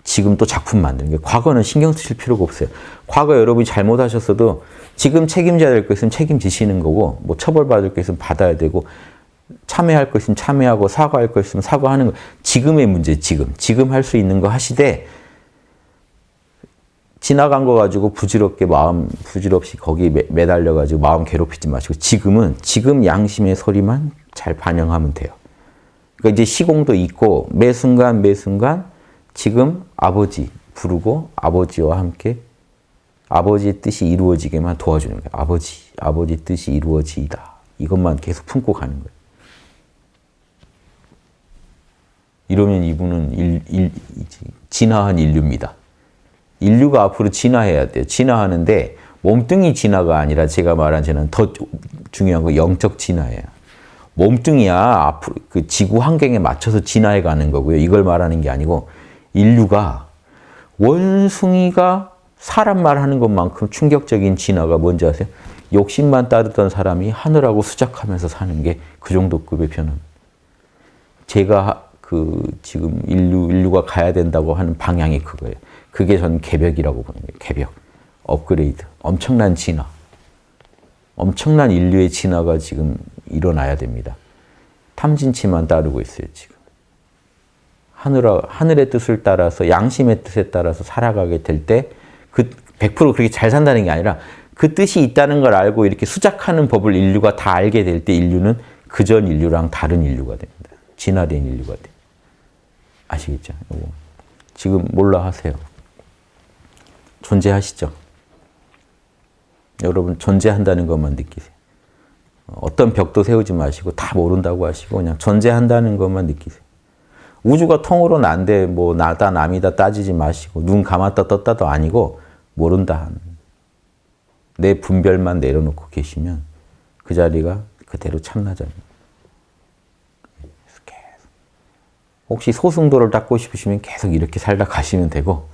지금 또 작품 만드는 게 과거는 신경 쓰실 필요가 없어요. 과거 여러분이 잘못하셨어도 지금 책임져야 될 거 있으면 책임지시는 거고 뭐 처벌받을 거 있으면 받아야 되고 참여할 거 있으면 참여하고 사과할 거 있으면 사과하는 거. 지금의 문제 지금 할 수 있는 거 하시되 지나간 거 가지고 부질없이 거기에 매달려 가지고 마음 괴롭히지 마시고 지금 양심의 소리만 잘 반영하면 돼요. 그러니까 이제 시공도 있고 매 순간 지금 아버지 부르고 아버지와 함께 아버지의 뜻이 이루어지게만 도와주는 거예요. 아버지 뜻이 이루어지이다. 이것만 계속 품고 가는 거예요. 이러면 이분은 진화한 인류입니다. 인류가 앞으로 진화해야 돼요. 진화하는데 몸뚱이 진화가 아니라 제가 말한 저는 더 중요한 건 영적 진화예요. 몸뚱이야 앞으로 그 지구 환경에 맞춰서 진화해 가는 거고요. 이걸 말하는 게 아니고 인류가 원숭이가 사람 말하는 것만큼 충격적인 진화가 뭔지 아세요? 욕심만 따르던 사람이 하늘하고 수작하면서 사는 게 그 정도 급의 변화. 제가 지금 인류가 가야 된다고 하는 방향이 그거예요. 그게 전 개벽이라고 보는 거예요. 개벽, 업그레이드, 엄청난 진화. 엄청난 인류의 진화가 지금 일어나야 됩니다. 탐진치만 따르고 있어요, 지금. 하늘의 뜻을 따라서, 양심의 뜻에 따라서 살아가게 될 때, 100% 그렇게 잘 산다는 게 아니라, 그 뜻이 있다는 걸 알고 이렇게 수작하는 법을 인류가 다 알게 될 때 인류는 그전 인류랑 다른 인류가 됩니다. 진화된 인류가 돼요. 아시겠죠? 지금 몰라 하세요. 존재하시죠? 여러분 존재한다는 것만 느끼세요. 어떤 벽도 세우지 마시고 다 모른다고 하시고 그냥 존재한다는 것만 느끼세요. 우주가 통으로는 안 돼. 뭐 나다 남이다 따지지 마시고 눈 감았다 떴다도 아니고 모른다. 내 분별만 내려놓고 계시면 그 자리가 그대로 참나자리입니다. 혹시 소승도를 닦고 싶으시면 계속 이렇게 살다 가시면 되고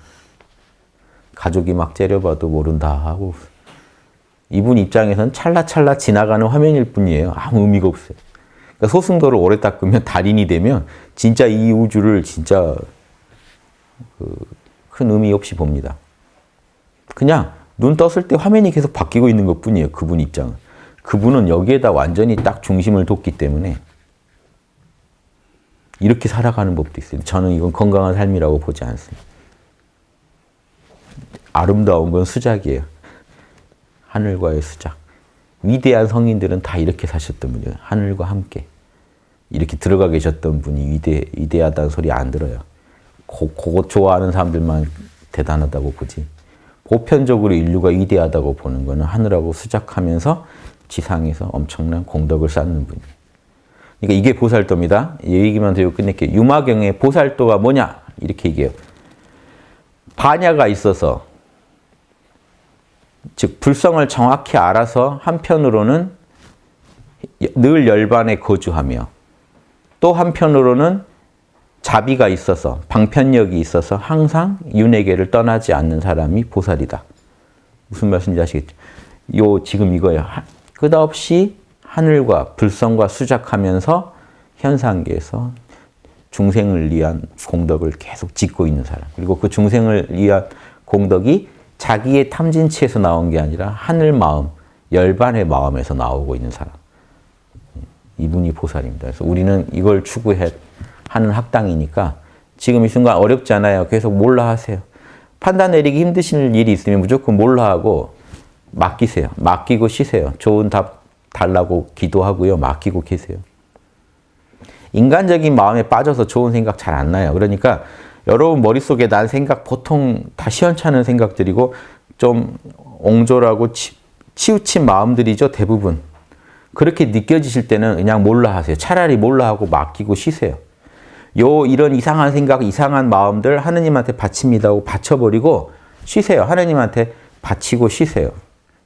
가족이 막 째려봐도 모른다 하고 이분 입장에서는 찰나찰나 지나가는 화면일 뿐이에요. 아무 의미가 없어요. 그러니까 소승도를 오래 닦으면 달인이 되면 진짜 이 우주를 진짜 큰 의미 없이 봅니다. 그냥 눈 떴을 때 화면이 계속 바뀌고 있는 것 뿐이에요. 그분 입장은. 그분은 여기에다 완전히 딱 중심을 뒀기 때문에 이렇게 살아가는 법도 있어요. 저는 이건 건강한 삶이라고 보지 않습니다. 아름다운 건 수작이에요. 하늘과의 수작. 위대한 성인들은 다 이렇게 사셨던 분이에요. 하늘과 함께. 이렇게 들어가 계셨던 분이 위대하다는 소리 안 들어요. 그거 좋아하는 사람들만 대단하다고 보지. 보편적으로 인류가 위대하다고 보는 거는 하늘하고 수작하면서 지상에서 엄청난 공덕을 쌓는 분이에요. 그러니까 이게 보살도입니다. 이 얘기만 드리고 끝낼게요. 유마경의 보살도가 뭐냐? 이렇게 얘기해요. 반야가 있어서 즉 불성을 정확히 알아서 한편으로는 늘 열반에 거주하며 또 한편으로는 자비가 있어서 방편력이 있어서 항상 윤회계를 떠나지 않는 사람이 보살이다. 무슨 말씀인지 아시겠죠? 지금 이거예요. 끝없이 하늘과 불성과 수작하면서 현상계에서 중생을 위한 공덕을 계속 짓고 있는 사람. 그리고 그 중생을 위한 공덕이 자기의 탐진치에서 나온 게 아니라 하늘 마음, 열반의 마음에서 나오고 있는 사람. 이분이 보살입니다. 그래서 우리는 이걸 추구하는 학당이니까 지금 이 순간 어렵잖아요. 계속 몰라 하세요. 판단 내리기 힘드신 일이 있으면 무조건 몰라 하고 맡기세요. 맡기고 쉬세요. 좋은 답 달라고 기도하고요. 맡기고 계세요. 인간적인 마음에 빠져서 좋은 생각 잘 안 나요. 그러니까 여러분 머릿속에 난 생각 보통 다 시원찮은 생각들이고 좀 옹졸하고 치우친 마음들이죠. 대부분. 그렇게 느껴지실 때는 그냥 몰라 하세요. 차라리 몰라 하고 맡기고 쉬세요. 이런 이상한 생각, 이상한 마음들 하느님한테 바칩니다 하고 바쳐버리고 쉬세요. 하느님한테 바치고 쉬세요.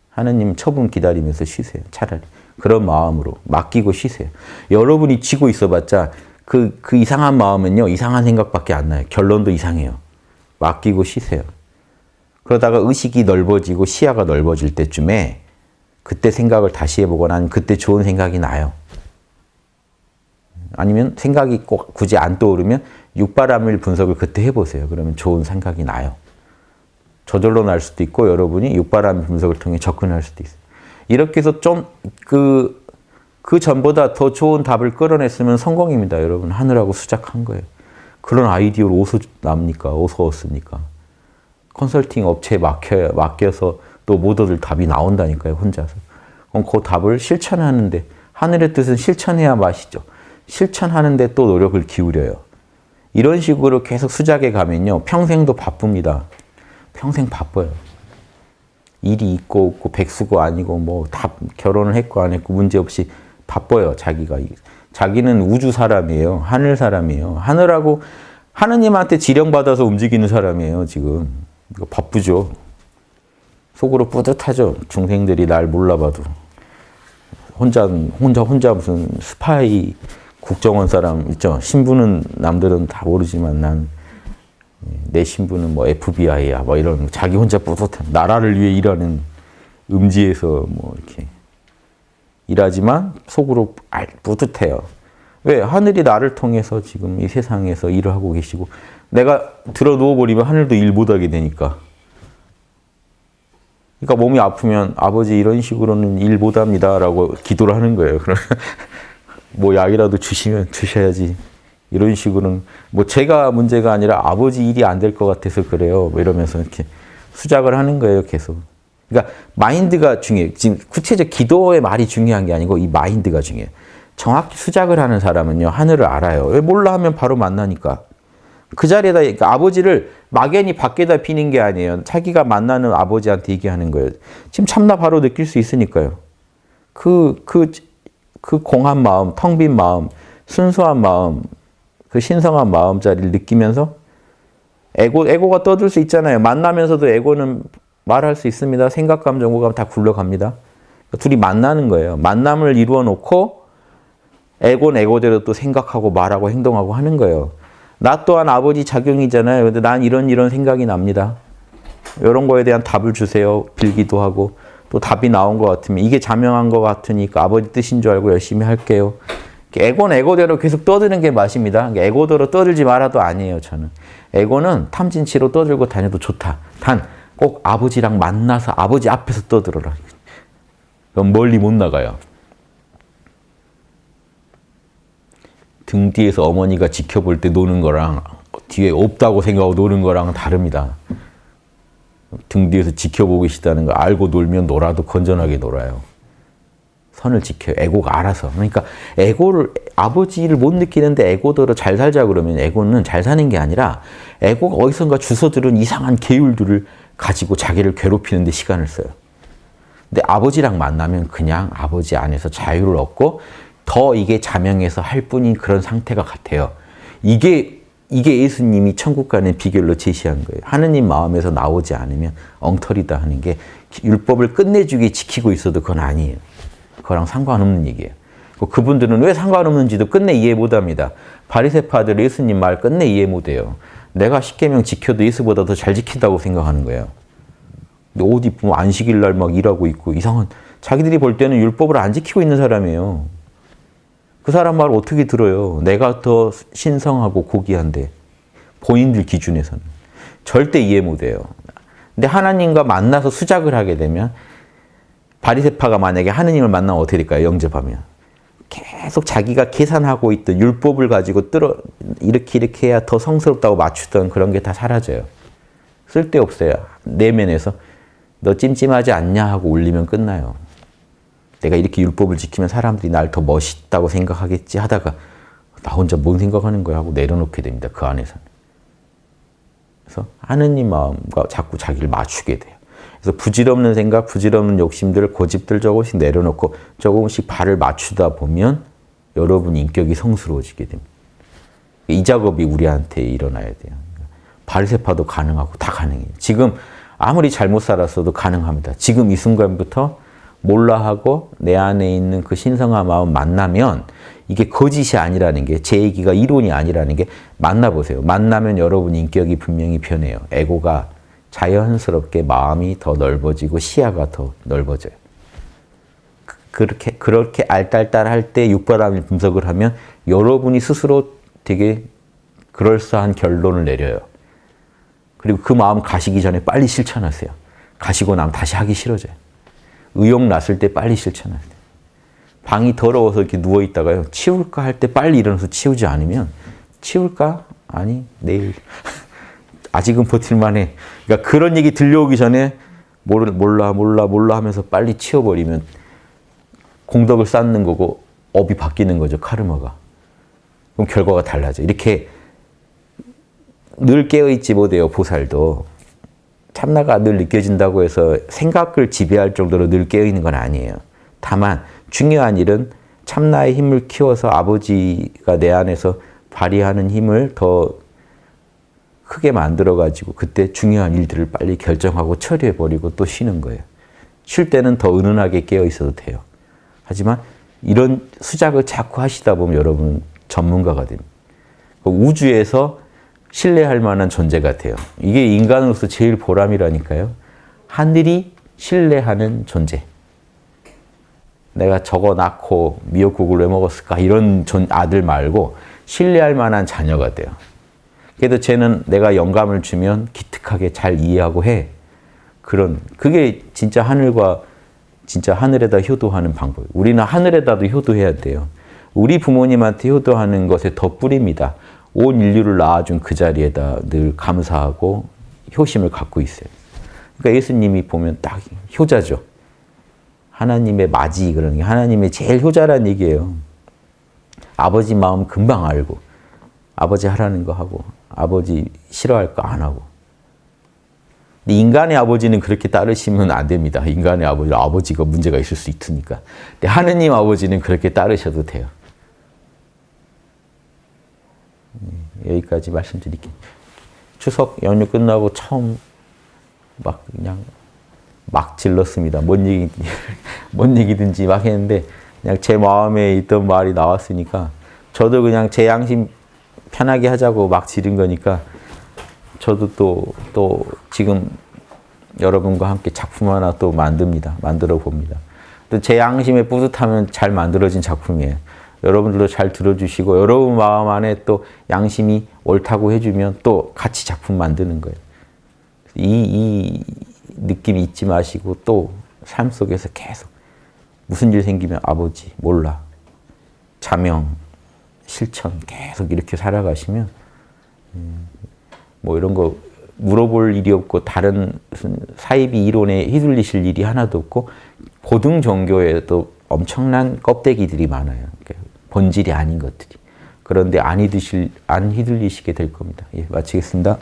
하느님 처분 기다리면서 쉬세요. 차라리. 그런 마음으로 맡기고 쉬세요. 여러분이 쥐고 있어봤자 그 이상한 마음은요. 이상한 생각밖에 안 나요. 결론도 이상해요. 맡기고 쉬세요. 그러다가 의식이 넓어지고 시야가 넓어질 때쯤에 그때 생각을 다시 해보거나 아니면 그때 좋은 생각이 나요. 아니면 생각이 꼭 굳이 안 떠오르면 육바라밀 분석을 그때 해보세요. 그러면 좋은 생각이 나요. 저절로 날 수도 있고 여러분이 육바라밀 분석을 통해 접근할 수도 있어요. 이렇게 해서 좀 그 전보다 더 좋은 답을 끌어냈으면 성공입니다. 여러분 하늘하고 수작한 거예요. 그런 아이디어를 어디서 납니까? 어디서 얻습니까? 컨설팅 업체에 맡겨서 또 못 얻을 답이 나온다니까요. 혼자서. 그럼 그 답을 실천하는데 하늘의 뜻은 실천해야 맛이죠. 실천하는데 또 노력을 기울여요. 이런 식으로 계속 수작에 가면요. 평생도 바쁩니다. 평생 바빠요. 일이 있고 없고 백수고 아니고 뭐 다 결혼을 했고 안 했고 문제없이 바빠요. 자기는 우주 사람이에요. 하늘 사람이에요. 하늘하고 하느님한테 지령받아서 움직이는 사람이에요. 지금. 이거 바쁘죠. 속으로 뿌듯하죠. 중생들이 날 몰라봐도. 혼자 무슨 스파이 국정원 사람 있죠. 신분은 남들은 다 모르지만 내 신분은 뭐 FBI야. 뭐 이런 자기 혼자 뿌듯해. 나라를 위해 일하는 음지에서 뭐 이렇게 일하지만 속으로 뿌듯해요. 왜? 하늘이 나를 통해서 지금 이 세상에서 일을 하고 계시고 내가 들어 누워버리면 하늘도 일 못하게 되니까. 그러니까 몸이 아프면 아버지 이런 식으로는 일 못합니다 라고 기도를 하는 거예요. 그러면 뭐 약이라도 주셔야지. 이런 식으로는 뭐 제가 문제가 아니라 아버지 일이 안 될 것 같아서 그래요. 뭐 이러면서 이렇게 수작을 하는 거예요. 계속. 그러니까 마인드가 중요해요. 지금 구체적 기도의 말이 중요한 게 아니고 이 마인드가 중요해요. 정확히 수작을 하는 사람은요. 하늘을 알아요. 왜 몰라 하면 바로 만나니까. 그 자리에다 그러니까 아버지를 막연히 밖에다 비는 게 아니에요. 자기가 만나는 아버지한테 얘기하는 거예요. 지금 참나 바로 느낄 수 있으니까요. 그 공한 마음, 텅 빈 마음, 순수한 마음, 그 신성한 마음자리를 느끼면서 에고가 떠들 수 있잖아요. 만나면서도 에고는 말할 수 있습니다. 생각, 감정, 오감 다 굴러갑니다. 둘이 만나는 거예요. 만남을 이루어 놓고 에고는 에고대로 또 생각하고 말하고 행동하고 하는 거예요. 나 또한 아버지 작용이잖아요. 근데 난 이런 생각이 납니다. 이런 거에 대한 답을 주세요. 빌기도 하고 또 답이 나온 것 같으면 이게 자명한 것 같으니까 아버지 뜻인 줄 알고 열심히 할게요. 에고는 에고대로 계속 떠드는 게 맛입니다. 에고대로 떠들지 말아도 아니에요. 저는. 에고는 탐진치로 떠들고 다녀도 좋다. 단 꼭 아버지랑 만나서 아버지 앞에서 떠들어라. 그럼 멀리 못 나가요. 등 뒤에서 어머니가 지켜볼 때 노는 거랑 뒤에 없다고 생각하고 노는 거랑 다릅니다. 등 뒤에서 지켜보고 계시다는 거 알고 놀면 놀아도 건전하게 놀아요. 선을 지켜요. 에고가 알아서. 그러니까 에고를 아버지를 못 느끼는데 에고대로 잘 살자 그러면 에고는 잘 사는 게 아니라 에고가 어디선가 주워들은 이상한 계율들을 가지고 자기를 괴롭히는 데 시간을 써요. 근데 아버지랑 만나면 그냥 아버지 안에서 자유를 얻고 더 이게 자명해서 할 뿐인 그런 상태가 같아요. 이게 예수님이 천국 가는 비결로 제시한 거예요. 하느님 마음에서 나오지 않으면 엉터리다 하는 게 율법을 끝내주게 지키고 있어도 그건 아니에요. 그거랑 상관없는 얘기예요. 그분들은 왜 상관없는지도 끝내 이해 못합니다. 바리새파들 예수님 말 끝내 이해 못해요. 내가 십계명 지켜도 예수보다 더 잘 지킨다고 생각하는 거예요. 근데 옷 입으면 안식일 날 막 일하고 있고 이상한 자기들이 볼 때는 율법을 안 지키고 있는 사람이에요. 그 사람 말 어떻게 들어요? 내가 더 신성하고 고귀한데 본인들 기준에서는 절대 이해 못해요. 근데 하나님과 만나서 수작을 하게 되면 바리새파가 만약에 하느님을 만나면 어떻게 될까요? 영접하면 계속 자기가 계산하고 있던 율법을 가지고 이렇게 해야 더 성스럽다고 맞추던 그런 게 다 사라져요. 쓸데없어요. 내면에서 너 찜찜하지 않냐 하고 올리면 끝나요. 내가 이렇게 율법을 지키면 사람들이 날 더 멋있다고 생각하겠지 하다가 나 혼자 뭔 생각하는 거야 하고 내려놓게 됩니다. 그 안에서는. 그래서 하느님 마음과 자꾸 자기를 맞추게 돼요. 그래서 부질없는 생각, 부질없는 욕심들, 고집들 조금씩 내려놓고 조금씩 발을 맞추다 보면 여러분 인격이 성스러워지게 됩니다. 이 작업이 우리한테 일어나야 돼요. 바리새파도 가능하고 다 가능해요. 지금 아무리 잘못 살았어도 가능합니다. 지금 이 순간부터 몰라하고 내 안에 있는 그 신성한 마음 만나면 이게 거짓이 아니라는 게 제 얘기가 이론이 아니라는 게 만나보세요. 만나면 여러분 인격이 분명히 변해요. 에고가 자연스럽게 마음이 더 넓어지고 시야가 더 넓어져요. 그렇게 알딸딸할 때 육바람일 분석을 하면 여러분이 스스로 되게 그럴싸한 결론을 내려요. 그리고 그 마음 가시기 전에 빨리 실천하세요. 가시고 나면 다시 하기 싫어져요. 의욕 났을 때 빨리 실천하세요. 방이 더러워서 이렇게 누워있다가요. 치울까 할 때 빨리 일어나서 치우지 않으면 치울까? 아니, 내일. 아직은 버틸만해. 그러니까 그런 얘기 들려오기 전에 몰라 하면서 빨리 치워버리면 공덕을 쌓는 거고 업이 바뀌는 거죠. 카르마가. 그럼 결과가 달라져. 이렇게 늘 깨어있지 못해요. 보살도. 참나가 늘 느껴진다고 해서 생각을 지배할 정도로 늘 깨어있는 건 아니에요. 다만 중요한 일은 참나의 힘을 키워서 아버지가 내 안에서 발휘하는 힘을 더 크게 만들어가지고 그때 중요한 일들을 빨리 결정하고 처리해버리고 또 쉬는 거예요. 쉴 때는 더 은은하게 깨어있어도 돼요. 하지만 이런 수작을 자꾸 하시다 보면 여러분은 전문가가 됩니다. 우주에서 신뢰할 만한 존재가 돼요. 이게 인간으로서 제일 보람이라니까요. 하늘이 신뢰하는 존재. 내가 저거 낳고 미역국을 왜 먹었을까? 이런 아들 말고 신뢰할 만한 자녀가 돼요. 그래도 쟤는 내가 영감을 주면 기특하게 잘 이해하고 해. 그게 진짜 하늘과 진짜 하늘에다 효도하는 방법. 우리는 하늘에다도 효도해야 돼요. 우리 부모님한테 효도하는 것에 더 뿌립니다. 온 인류를 낳아준 그 자리에다 늘 감사하고 효심을 갖고 있어요. 그러니까 예수님이 보면 딱 효자죠. 하나님의 맞이 그러는 게 하나님의 제일 효자란 얘기예요. 아버지 마음 금방 알고 아버지 하라는 거 하고 아버지 싫어할까 안 하고. 근데 인간의 아버지는 그렇게 따르시면 안 됩니다. 인간의 아버지가 문제가 있을 수 있으니까. 근데 하느님 아버지는 그렇게 따르셔도 돼요. 여기까지 말씀드릴게요. 추석 연휴 끝나고 처음 막 질렀습니다. 뭔 얘기든지 막 했는데 그냥 제 마음에 있던 말이 나왔으니까 저도 그냥 제 양심 편하게 하자고 막 지른 거니까 저도 또 지금 여러분과 함께 작품 하나 또 만들어 봅니다. 또 제 양심에 뿌듯하면 잘 만들어진 작품이에요. 여러분들도 잘 들어주시고 여러분 마음 안에 또 양심이 옳다고 해주면 또 같이 작품 만드는 거예요. 이 느낌이 잊지 마시고 또 삶 속에서 계속 무슨 일 생기면 아버지 몰라 자명 실천 계속 이렇게 살아가시면 뭐 이런 거 물어볼 일이 없고 다른 무슨 사이비 이론에 휘둘리실 일이 하나도 없고 고등 종교에도 엄청난 껍데기들이 많아요. 본질이 아닌 것들이. 그런데 안 휘둘리시게 될 겁니다. 예, 마치겠습니다.